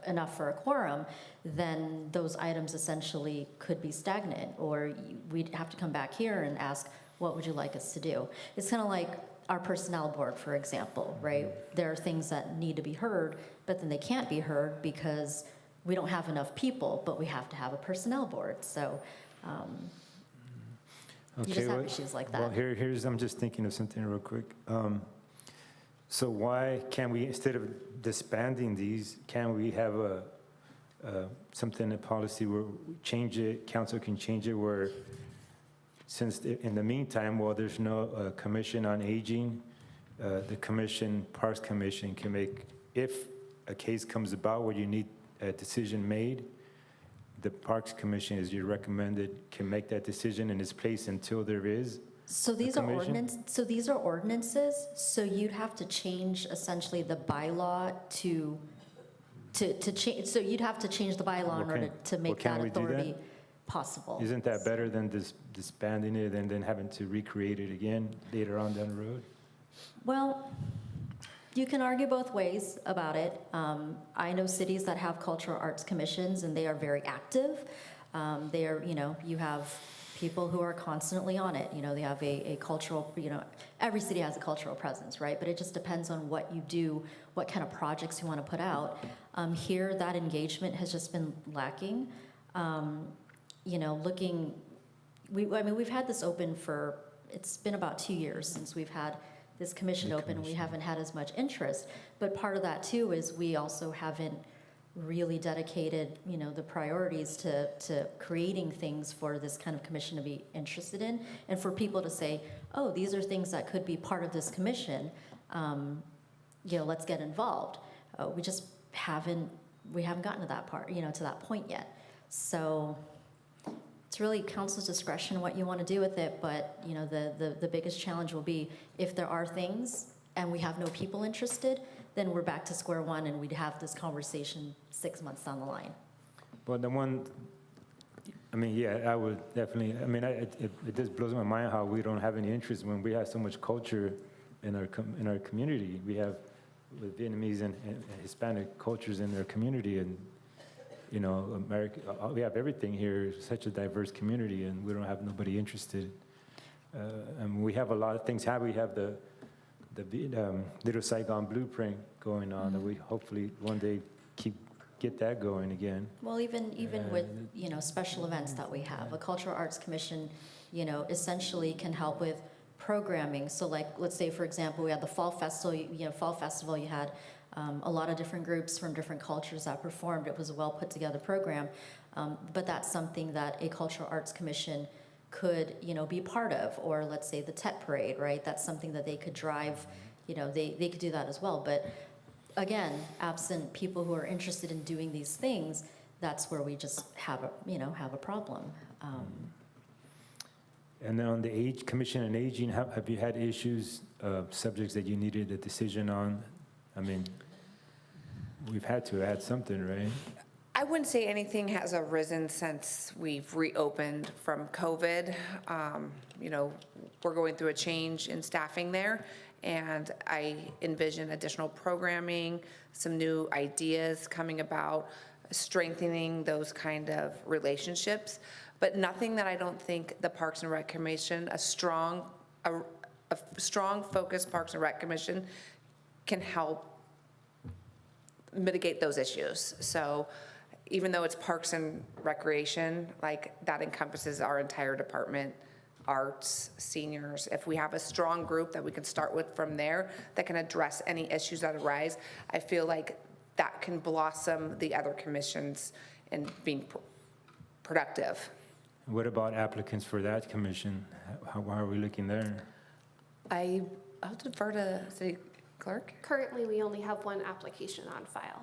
enough for a quorum, then those items essentially could be stagnant, or we'd have to come back here and ask, what would you like us to do? It's kind of like our personnel board, for example, right? There are things that need to be heard, but then they can't be heard because we don't have enough people, but we have to have a personnel board. So you just have issues like that. Well, I'm just thinking of something real quick. So why can't we, instead of disbanding these, can we have something, a policy where we change it, council can change it where, since in the meantime, while there's no commission on aging, the Parks Commission can make, if a case comes about where you need a decision made, the Parks Commission, as you recommended, can make that decision in its place until there is. So these are ordinances. So you'd have to change essentially the bylaw to change. So you'd have to change the bylaw in order to make that authority possible. Isn't that better than disbanding it and then having to recreate it again later on down the road? Well, you can argue both ways about it. I know cities that have cultural arts commissions, and they are very active. They are, you have people who are constantly on it. They have a cultural, every city has a cultural presence, right? But it just depends on what you do, what kind of projects you want to put out. Here, that engagement has just been lacking. We've had this open for, it's been about 2 years since we've had this commission open. We haven't had as much interest, but part of that too is we also haven't really dedicated, the priorities to creating things for this kind of commission to be interested in, and for people to say, oh, these are things that could be part of this commission, let's get involved. We just haven't gotten to that part, to that point yet. So it's really council's discretion what you want to do with it, but the biggest challenge will be if there are things and we have no people interested, then we're back to square one and we'd have this conversation 6 months down the line. Well, I would definitely, it just blows my mind how we don't have any interest when we have so much culture in our community. We have with Vietnamese and Hispanic cultures in their community, and America, we have everything here, such a diverse community, and we don't have nobody interested. And we have a lot of things. We have the Little Saigon Blueprint going on, that we hopefully one day get that going again. Well, even with special events that we have, a cultural arts commission, essentially can help with programming. So, like, let's say for example, we had the fall festival. You had a lot of different groups from different cultures that performed. It was a well put together program, but that's something that a cultural arts commission could, be part of. Or let's say the Tet Parade, right? That's something that they could drive. They could do that as well. But again, absent people who are interested in doing these things, that's where we just have a problem. And then on the Commission on Aging, have you had issues, subjects that you needed a decision on? We've had to add something, right? I wouldn't say anything has arisen since we've reopened from COVID. We're going through a change in staffing there, and I envision additional programming, some new ideas coming about, strengthening those kind of relationships, but nothing that I don't think the Parks and Rec Commission, a strong focused Parks and Rec Commission can help mitigate those issues. So even though it's Parks and Recreation, like that encompasses our entire department, arts, seniors. If we have a strong group that we can start with from there that can address any issues that arise, I feel like that can blossom the other commissions in being productive. What about applicants for that commission? How are we looking there? I'll defer to City Clerk. Currently, we only have one application on file.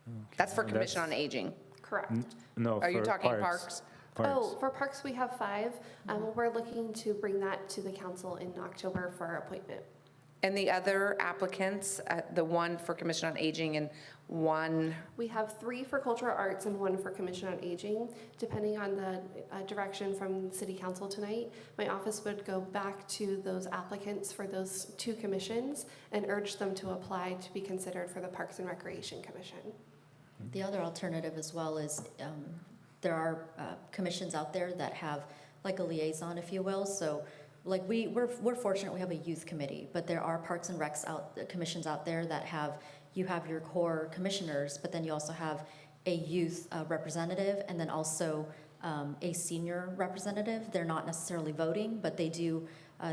Okay. That's for Commission on Aging. Correct. No, Are you talking Parks? Oh, for Parks, we have 5. We're looking to bring that to the council in October for our appointment. And the other applicants, the one for Commission on Aging and one, We have 3 for cultural arts and 1 for Commission on Aging. Depending on the direction from City Council tonight, my office would go back to those applicants for those 2 commissions and urge them to apply to be considered for the Parks and Recreation Commission. The other alternative as well is there are commissions out there that have like a liaison, if you will. So like we're fortunate we have a youth committee, but there are Parks and Recs commissions out there that you have your core commissioners, but then you also have a youth representative and then also a senior representative. They're not necessarily voting, but they do,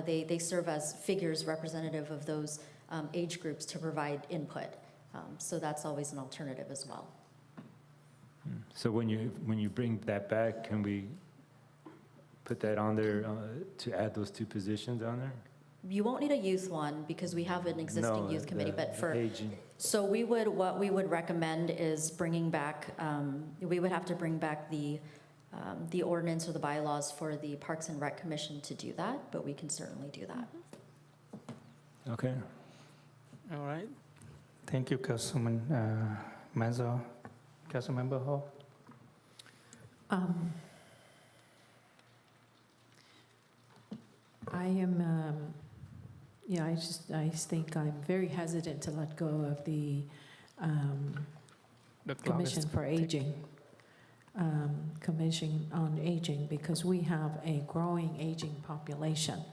they serve as figures representative of those age groups to provide input. So that's always an alternative as well. So when you bring that back, can we put that on there to add those 2 positions on there? You won't need a youth one because we have an existing youth committee, but for aging. So what we would recommend is bringing back, we would have to bring back the ordinance or the bylaws for the Parks and Rec Commission to do that, but we can certainly do that. Okay. All right. Thank you, Councilman Manzo. Councilmember Hall. I am, I think I'm very hesitant to let go of the Commission for Aging, Commission on Aging, because we have a growing aging population.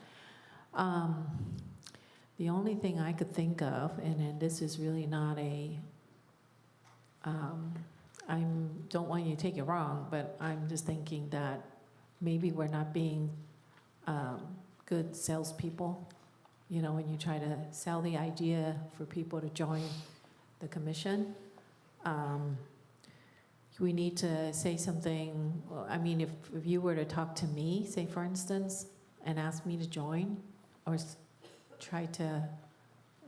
The only thing I could think of, and this is really not I don't want you to take it wrong, but I'm just thinking that maybe we're not being good salespeople. You know, when you try to sell the idea for people to join the commission, we need to say something. I mean, if you were to talk to me, say for instance, and ask me to join, or try to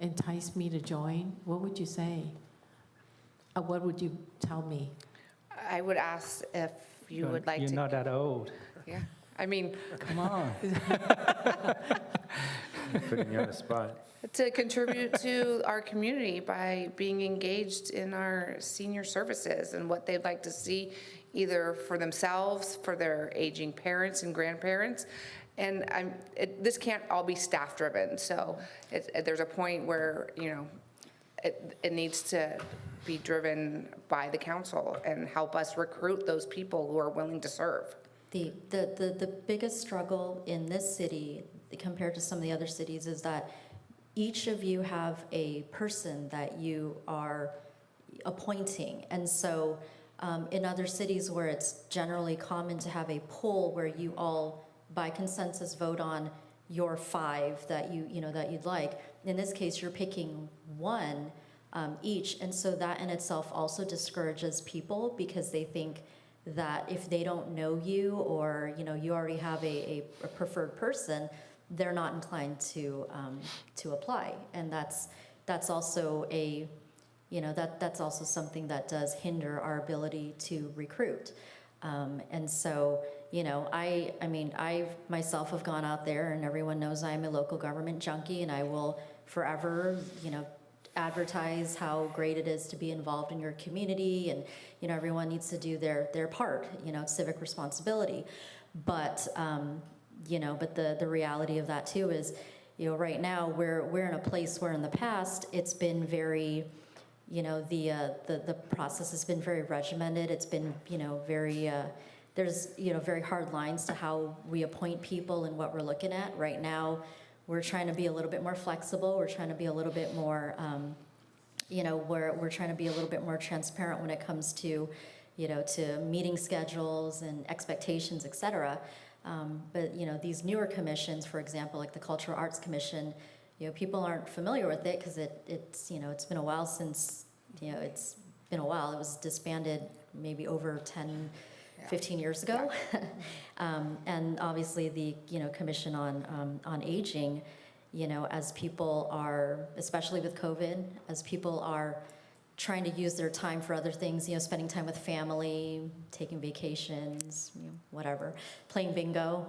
entice me to join, what would you say? What would you tell me? I would ask if you would like to. You're not that old. Yeah, I mean. Come on. Putting you on the spot. To contribute to our community by being engaged in our senior services and what they'd like to see either for themselves, for their aging parents and grandparents. And this can't all be staff-driven, so there's a point where, you know, it needs to be driven by the council and help us recruit those people who are willing to serve. The biggest struggle in this city compared to some of the other cities is that each of you have a person that you are appointing. And so in other cities where it's generally common to have a poll where you all by consensus vote on your 5 that that you'd like, in this case you're picking 1 each, and so that in itself also discourages people because they think that if they don't know you or you already have a preferred person, they're not inclined to apply, and that's also that's also something that does hinder our ability to recruit. And so I myself have gone out there, and everyone knows I'm a local government junkie, and I will forever advertise how great it is to be involved in your community, and everyone needs to do their part, civic responsibility. But but the reality of that too is, right now we're in a place where in the past it's been very, the process has been very regimented. It's been very there's very hard lines to how we appoint people and what we're looking at. Right now we're trying to be a little bit more flexible. We're trying to be a little bit more we're trying to be a little bit more transparent when it comes to to meeting schedules and expectations, et cetera. But these newer commissions, for example, like the Cultural Arts Commission, people aren't familiar with it because it's been a while since it's been a while. It was disbanded maybe over 10, 15 years ago. And obviously the Commission on Aging, as people are, especially with COVID, as people are trying to use their time for other things, spending time with family, taking vacations, whatever, playing bingo.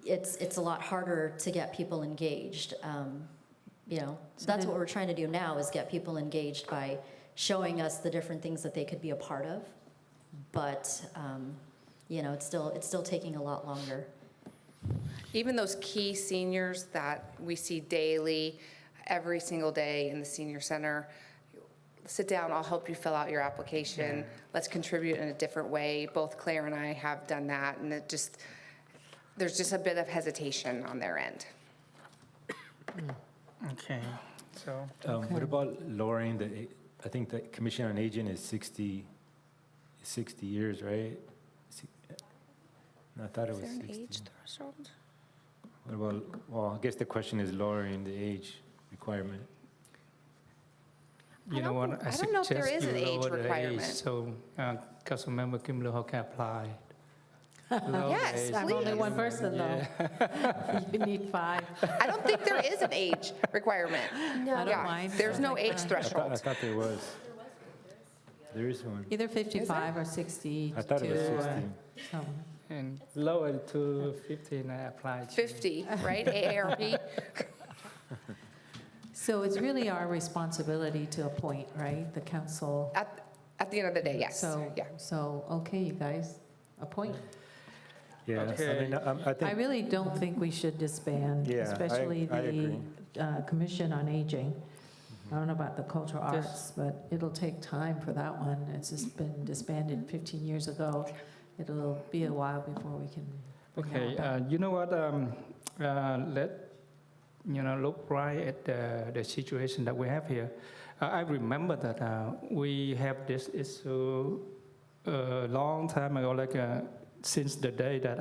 It's a lot harder to get people engaged. That's what we're trying to do now, is get people engaged by showing us the different things that they could be a part of. But, it's still taking a lot longer. Even those key seniors that we see daily, every single day in the senior center, sit down, I'll help you fill out your application. Let's contribute in a different way. Both Claire and I have done that, and there's just a bit of hesitation on their end. Okay, so. What about lowering I think the Commission on Aging is 60 years, right? I thought it was 60. Is there an age threshold? What about, well, I guess the question is lowering the age requirement. You know what? I don't know if there is an age lower the requirement. So Councilmember Kim Leo can apply. Yes, I'm only one person, though. You need 5. I don't think there is an age requirement. No. I don't mind. There's no age I threshold. thought there was. There is one. Either 55 or 62. I thought it was 60. Something. And lower to 50 and I applied. 50, right? AARP? So it's really our responsibility to appoint, right? The council. At the end of the day, yes. So, okay, you guys, appoint. Yeah, Okay. I mean, I I think, really don't think we should disband, Yeah, especially I agree. the Commission on Aging. I don't know about the cultural arts, but it'll take time for that one. It's just been disbanded 15 years ago. It'll be a while before we can bring that Okay, one back. you know what? Look right at the situation that we have here. I remember that we have this issue a long time ago, like since the day that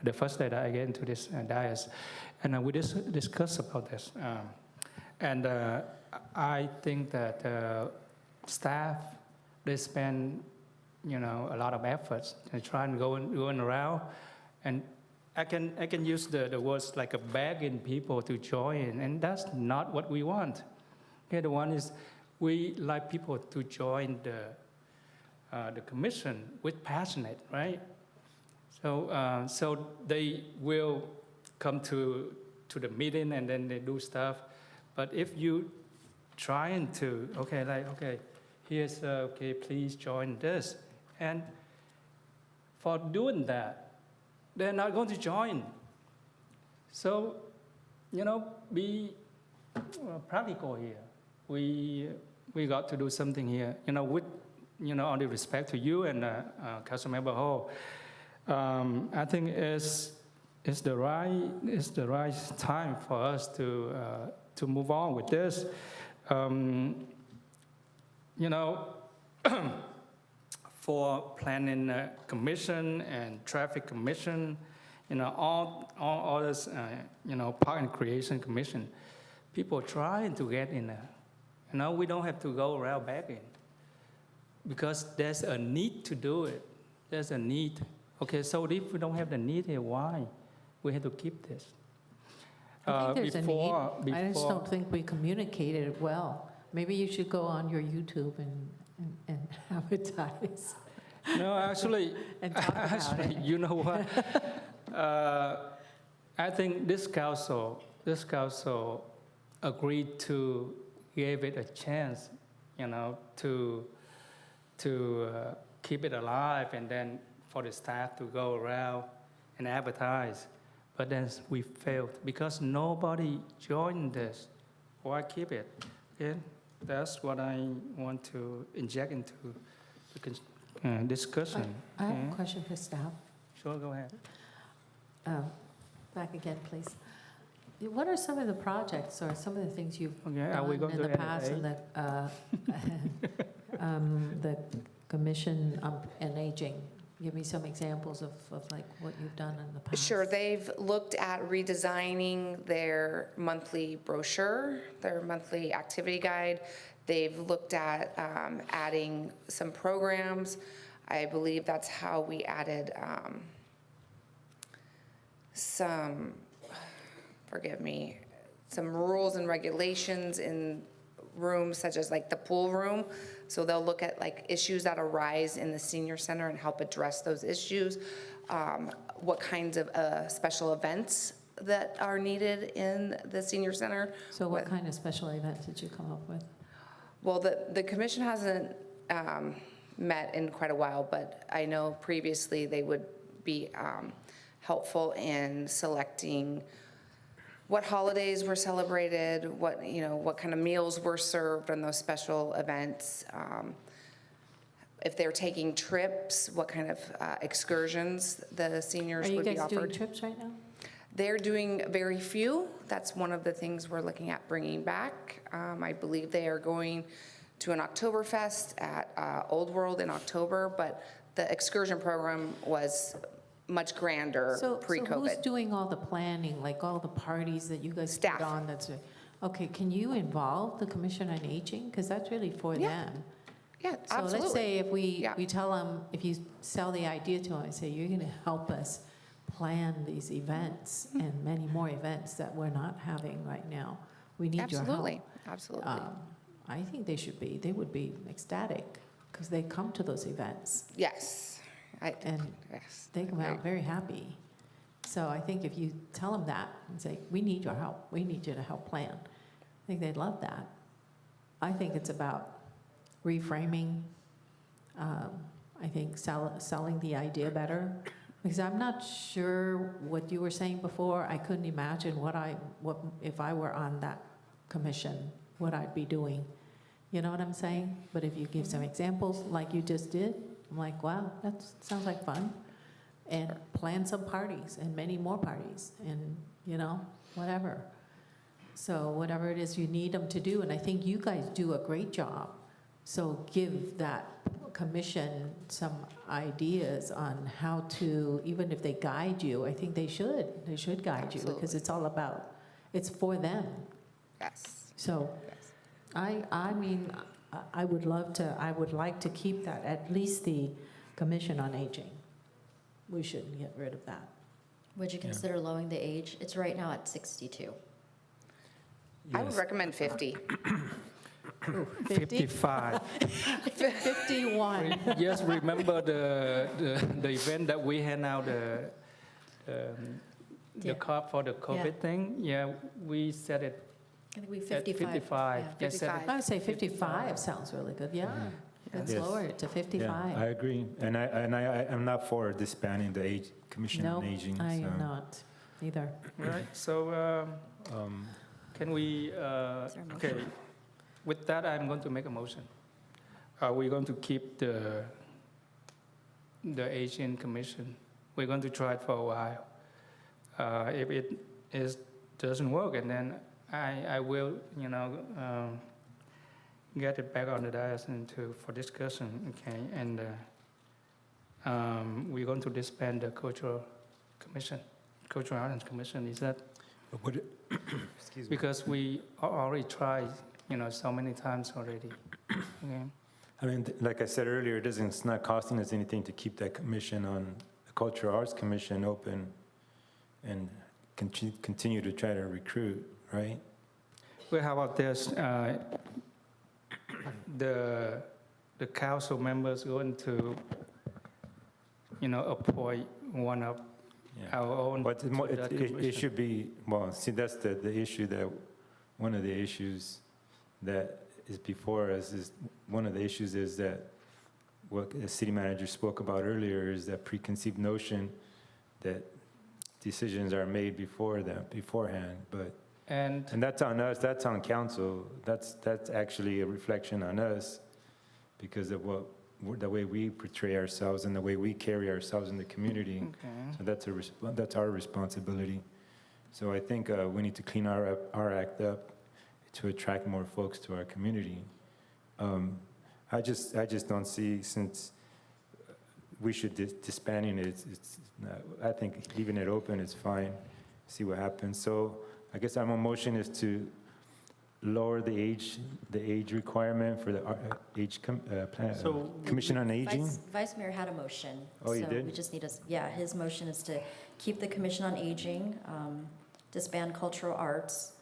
the first day that I get into this dais, and we discussed about this. And I think that staff, they spend, a lot of efforts to try and going around, and I can use the words like a begging people to join, and that's not what we want. Okay, the one is we like people to join the commission with passionate, right? So they will come to the meeting and then they do stuff. But if you trying to, here's, please join this. And for doing that, they're not going to join. So, be practical here. We got to do something here, with, all due respect to you and Councilmember Ho. I think it's the right time for us to move on with this. For planning commission and traffic commission, all others, park and creation commission, people trying to get in there. We don't have to go around begging because there's a need to do it. There's a need. Okay, so if we don't have the need here, why? We have to keep this. I think there's a need. I just don't think we communicated it well. Maybe you should go on your YouTube and advertise. No, actually, and talk about it. you know what? I think this council agreed to give it a chance, to keep it alive, and then for the staff to go around and advertise. But then we failed because nobody joined this. Why keep it? Okay? That's what I want to inject into the discussion. I have a question for staff. Sure, go ahead. Back again, please. What are some of the projects or some of the things you've are we done going in to the past NA? and the Commission on Aging? Give me some examples of like what you've done in the past. Sure, they've looked at redesigning their monthly brochure, their monthly activity guide. They've looked at adding some programs. I believe that's how we added some rules and regulations in rooms such as like the pool room. So they'll look at like issues that arise in the senior center and help address those issues. What kinds of special events that are needed in the senior center. So what kind of special events did you come up with? Well, the commission hasn't met in quite a while, but I know previously they would be helpful in selecting what holidays were celebrated, what kind of meals were served on those special events. If they're taking trips, what kind of excursions the seniors would be offered. Are you guys doing trips right now? They're doing very few. That's one of the things we're looking at bringing back. I believe they are going to an Oktoberfest at Old World in October, but the excursion program was much grander So pre-COVID. who's doing all the planning, like all the parties that you guys Staff. put on? Okay, can you involve the Commission on Aging? Because that's really for them. Yeah, So absolutely. let's say if we tell them, if you sell the idea to them and say, you're going to help us plan these events and many more events that we're not having right now. We need your help. Absolutely, absolutely. I think they would be ecstatic because they come to those events. Yes. Yes. They come out very happy. So I think if you tell them that and say, we need your help, we need you to help plan, I think they'd love that. I think it's about reframing, I think selling the idea better. Because I'm not sure what you were saying before. I couldn't imagine what if I were on that commission, what I'd be doing. You know what I'm saying? But if you give some examples like you just did, I'm like, wow, that sounds like fun. And plan some parties and many more parties and, whatever. So whatever it is you need them to do, and I think you guys do a great job. So give that commission some ideas on how to, even if they guide you, I think they should guide you because it's all about, it's for them. Yes. So I mean, I would like to keep that, at least the Commission on Aging. We shouldn't get rid of that. Would you consider lowering the age? It's right now at 62. I would recommend 50. 55. 51. Yes, remember the event that we had now, the card for the COVID thing? Yeah, we set it I think we at 55. 55. Yeah. Yes, set it- I would say 55 sounds really good, yeah. Let's Yes. lower it to 55. Yeah, I agree. And I'm not for disbanding the Commission on Aging. I so. am not either. Right, so can we, okay, with that, I'm going to make a motion. Are we going to keep the Asian Commission? We're going to try it for a while. If it doesn't work, and then I will, get it back on the dais for discussion, okay? And we're going to disband the Cultural Arts Commission. Is that? Excuse me. Because we already tried, so many times already. Okay. I mean, like I said earlier, it's not costing us anything to keep that commission on the Cultural Arts Commission open and continue to try to recruit, right? Well, how about this? The council members going to, appoint one of our own. But to that it commission. should be, well, see, that's the issue one of the issues that is before us is, one of the issues is that what the city manager spoke about earlier is that preconceived notion that decisions are made beforehand, and that's on us, that's on council, that's actually a reflection on us because of the way we portray ourselves and the way we carry ourselves in the community. Okay. So that's our responsibility. So I think we need to clean our act up to attract more folks to our community. I just don't see, since we should disbanding it. I think leaving it open is fine. See what happens. So I guess our motion is to lower the age requirement for the Commission on Aging. Vice Mayor had a motion. Oh, you so did? we just need his motion is to keep the Commission on Aging, disband cultural arts,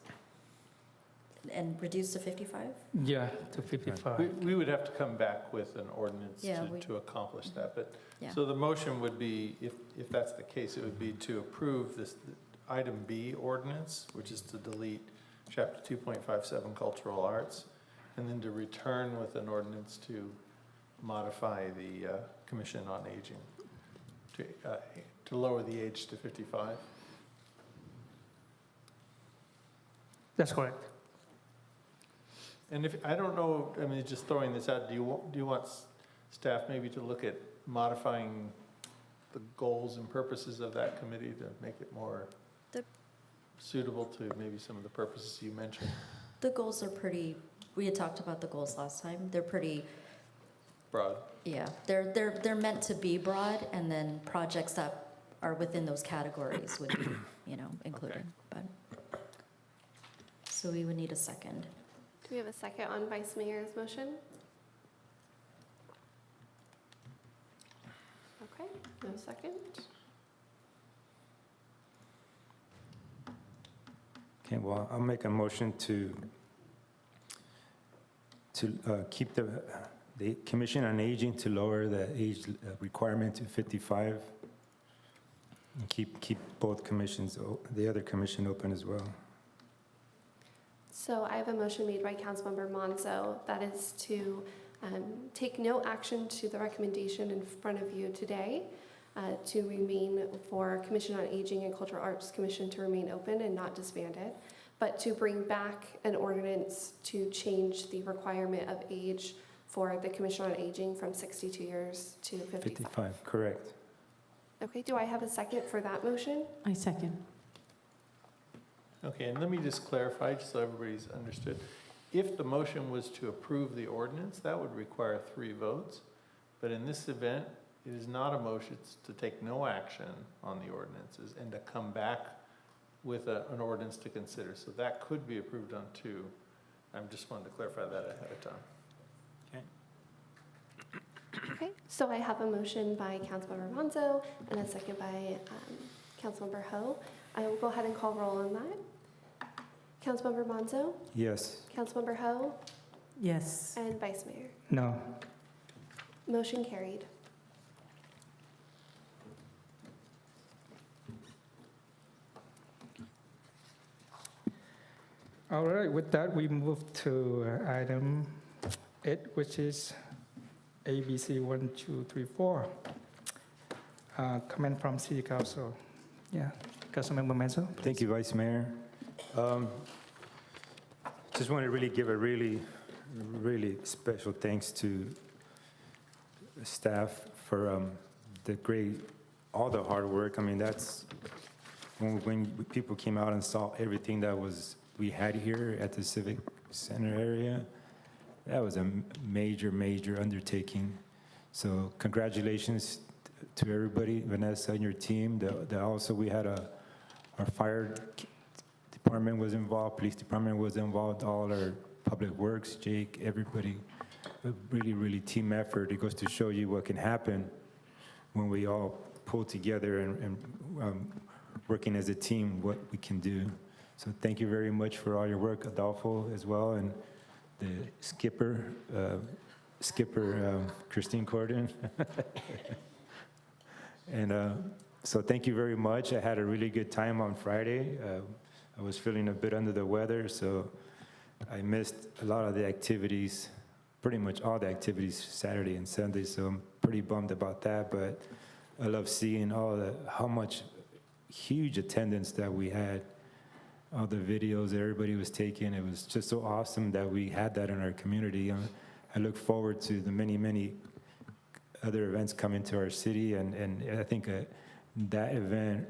and reduce to 55? Yeah, to 55. We would have to come back with an ordinance Yeah, to accomplish that. But Yeah. so the motion would be, if that's the case, it would be to approve this item B ordinance, which is to delete chapter 2.57 cultural arts, and then to return with an ordinance to modify the Commission on Aging to lower the age to 55. That's correct. And if, I don't know, I mean, just throwing this out, do you want staff maybe to look at modifying the goals and purposes of that committee to make it more suitable to maybe some of the purposes you mentioned? The goals are pretty, we had talked about the goals last time. They're pretty broad. Yeah, they're meant to be broad, and then projects that are within those categories would be, included. But so we would need a second. Do we have a second on Vice Mayor's motion? Okay, no second. Okay, well, I'll make a motion to keep the Commission on Aging to lower the age requirement to 55 and keep both commissions, the other commission open as well. So I have a motion made by Councilmember Monzo that is to take no action to the recommendation in front of you today, to remain for Commission on Aging and Cultural Arts Commission to remain open and not disbanded, but to bring back an ordinance to change the requirement of age for the Commission on Aging from 62 years to 55. 55, correct. Okay, do I have a second for that motion? I second. Okay, and let me just clarify, just so everybody's understood. If the motion was to approve the ordinance, that would require 3 votes. But in this event, it is not a motion to take no action on the ordinances and to come back with an ordinance to consider. So that could be approved on 2. I just wanted to clarify that ahead of time. Okay, so I have a motion by Councilmember Monzo and a second by Councilmember Ho. I will go ahead and call roll on that. Councilmember Monzo? Yes. Councilmember Ho? Yes. And Vice Mayor? No. Motion carried. All right, with that, we move to item 8, which is ABC 1, 2, 3, 4. Comment from City Council. Yeah, Councilmember Menzo. Thank you, Vice Mayor. Just want to really give a really special thanks to staff for all the hard work. I mean, that's when people came out and saw everything that we had here at the Civic Center area. That was a major undertaking. So congratulations to everybody, Vanessa and your team. Also, we had our fire department was involved, police department was involved, all our public works, Jake, everybody. A really team effort. It goes to show you what can happen when we all pull together and working as a team, what we can do. So thank you very much for all your work, Adolfo as well, and the skipper Christine Corden. And so thank you very much. I had a really good time on Friday. I was feeling a bit under the weather, so I missed a lot of the activities, pretty much all the activities Saturday and Sunday, so I'm pretty bummed about that, but I love seeing how much huge attendance that we had, all the videos everybody was taking. It was just so awesome that we had that in our community. I look forward to the many other events coming to our city, and I think that event,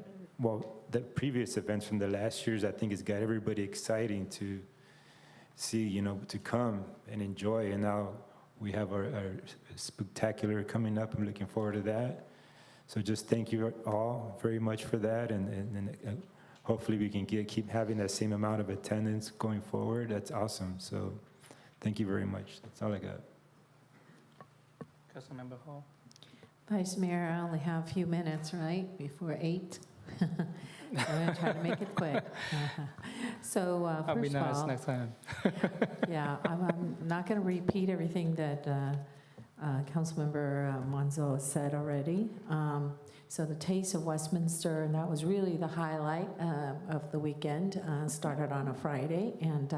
the previous events from the last years, I think it's got everybody exciting to see, to come and enjoy. And now we have our spectacular coming up. I'm looking forward to that. So just thank you all very much for that, and hopefully we can keep having that same amount of attendance going forward. That's awesome. So thank you very much. That's all I got. Councilmember Hall. Vice Mayor, I only have a few minutes, right, before 8. I'm going to try to make it quick. So I'll be first of nice all, next time. yeah, I'm not going to repeat everything that Councilmember Monzo said already. So the Taste of Westminster, and that was really the highlight of the weekend, started on a Friday, and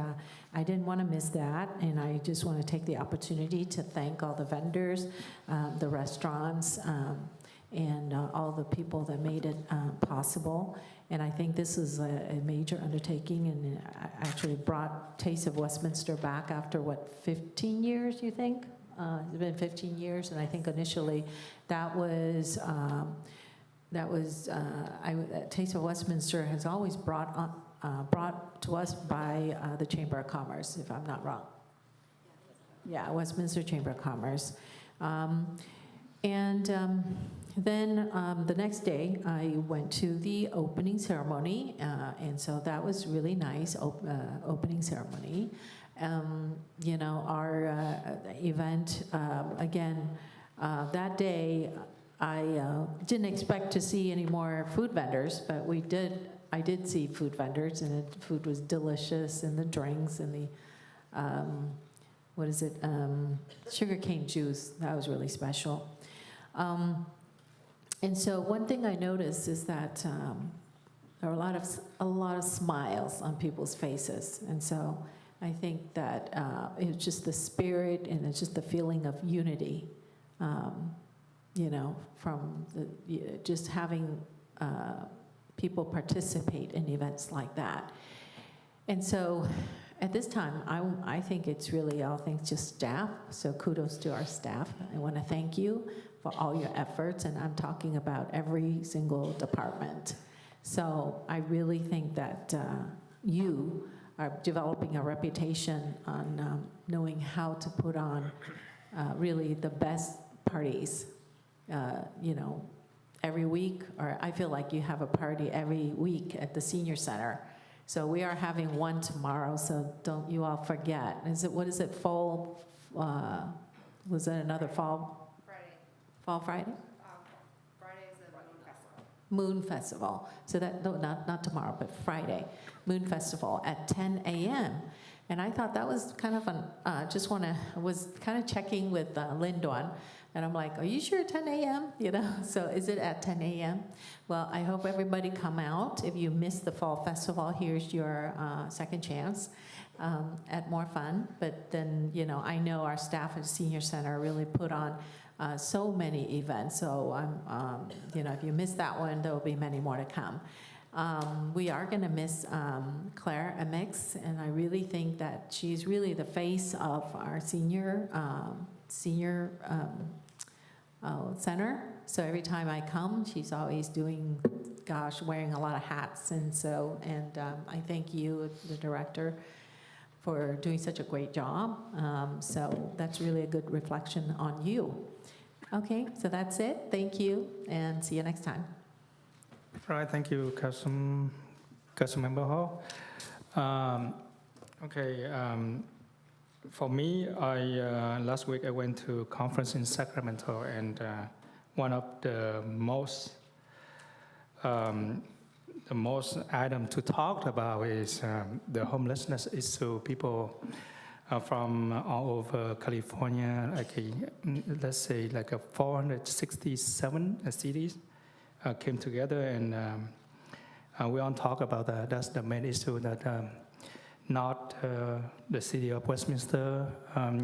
I didn't want to miss that, and I just want to take the opportunity to thank all the vendors, the restaurants, and all the people that made it possible. And I think this is a major undertaking, and actually brought Taste of Westminster back after, what, 15 years, you think? It's been 15 years, and I think initially that was Taste of Westminster has always brought to us by the Chamber of Commerce, if I'm not wrong. Yeah, Westminster Chamber of Commerce. Then the next day, I went to the opening ceremony, and so that was really nice, opening ceremony. You know, our event, again, that day, I didn't expect to see any more food vendors, but I did see food vendors, and the food was delicious, and the drinks, and the, sugarcane juice, that was really special. And so one thing I noticed is that there were a lot of smiles on people's faces, and so I think that it's just the spirit, and it's just the feeling of unity, you know, from just having people participate in events like that. And so at this time, I think it's really all thanks to staff, so kudos to our staff. I want to thank you for all your efforts, and I'm talking about every single department. So I really think that you are developing a reputation on knowing how to put on really the best parties, you know, every week, or I feel like you have a party every week at the senior center. So we are having one tomorrow, so don't you all forget. What is it, fall, was it another fall? Friday. Fall Friday? Friday is the Moon Festival. Moon Festival. So that, no, not tomorrow, but Friday. Moon Festival at 10 a.m. And I thought that was kind of was kind of checking with Lin Duan, and I'm like, are you sure 10 a.m.? You know, so is it at 10 a.m.? Well, I hope everybody come out. If you missed the Fall Festival, here's your second chance at more fun. But then, you know, I know our staff at Senior Center really put on so many events. So, you know, if you missed that one, there will be many more to come. We are going to miss Claire Amix, and I really think that she's really the face of our senior center. So every time I come, she's always doing, wearing a lot of hats. And so, I thank you, the director, for doing such a great job. So that's really a good reflection on you. Okay, so that's it. Thank you, and see you next time. All right, thank you, Councilmember Hall. For me, last week I went to a conference in Sacramento, and one of the most item to talk about is the homelessness issue. People from all over California, let's say 467 cities came together, and we all talk about that. That's the main issue, that not the city of Westminster,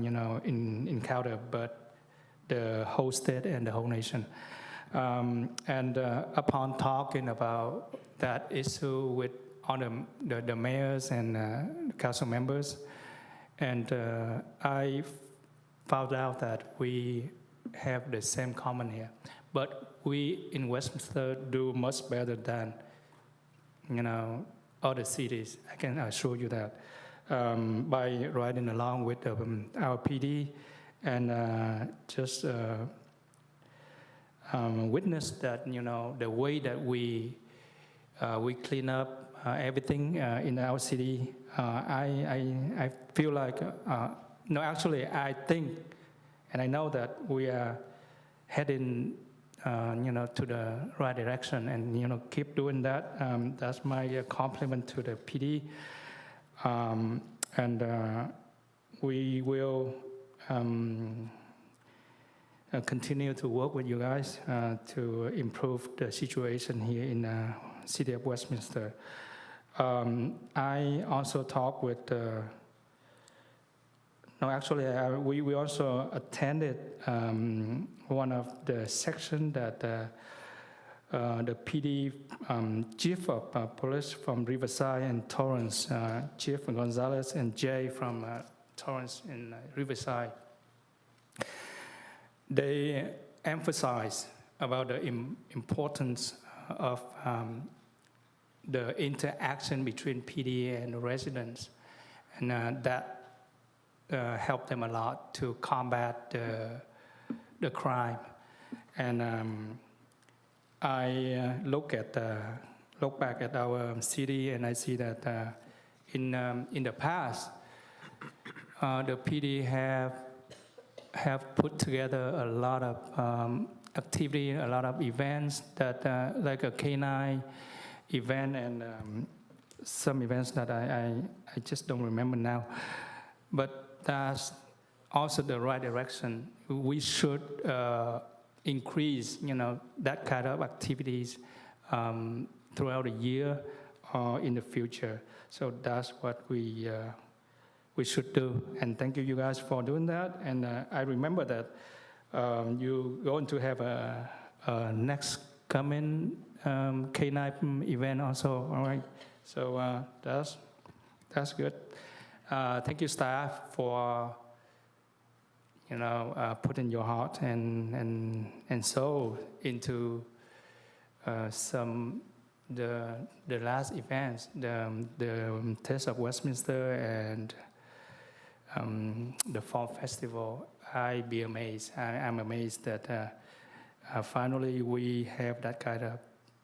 you know, encounter, but the whole state and the whole nation. Upon talking about that issue with all the mayors and council members, and I found out that we have the same common here. But we in Westminster do much better than, you know, other cities. I can assure you that, by riding along with our PD and just witness that, you know, the way that we clean up everything in our city. I feel like, no, actually, I think, and I know that we are heading, you know, to the right direction, and, you know, keep doing that. That's my compliment to the PD. We will continue to work with you guys to improve the situation here in the city of Westminster. I also talked with, we also attended one of the sections that the PD chief of police from Riverside and Torrance, Chief Gonzalez and Jay from Torrance and Riverside. They emphasize about the importance of the interaction between PD and residents, and that helped them a lot to combat the crime. And I look back at our city, and I see that in the past, the PD have put together a lot of activity, a lot of events that like a K9 event and some events that I just don't remember now. But that's also the right direction. We should increase, that kind of activities throughout the year or in the future. So that's what we should do. And thank you guys for doing that. And I remember that you're going to have a next coming K9 event also, all right? So that's good. Thank you, staff, for putting your heart and soul into the last events, the Taste of Westminster and the Fall Festival. I'd be amazed. I'm amazed that finally we have that kind of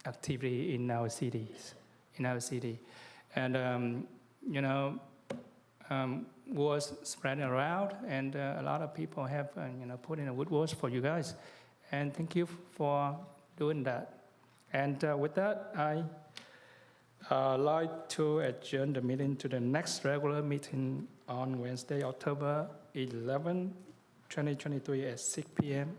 activity in our city. And was spread around, and a lot of people have put in a good words for you guys. And thank you for doing that. And with that, I like to adjourn the meeting to the next regular meeting on Wednesday, October 11, 2023 at 6 p.m.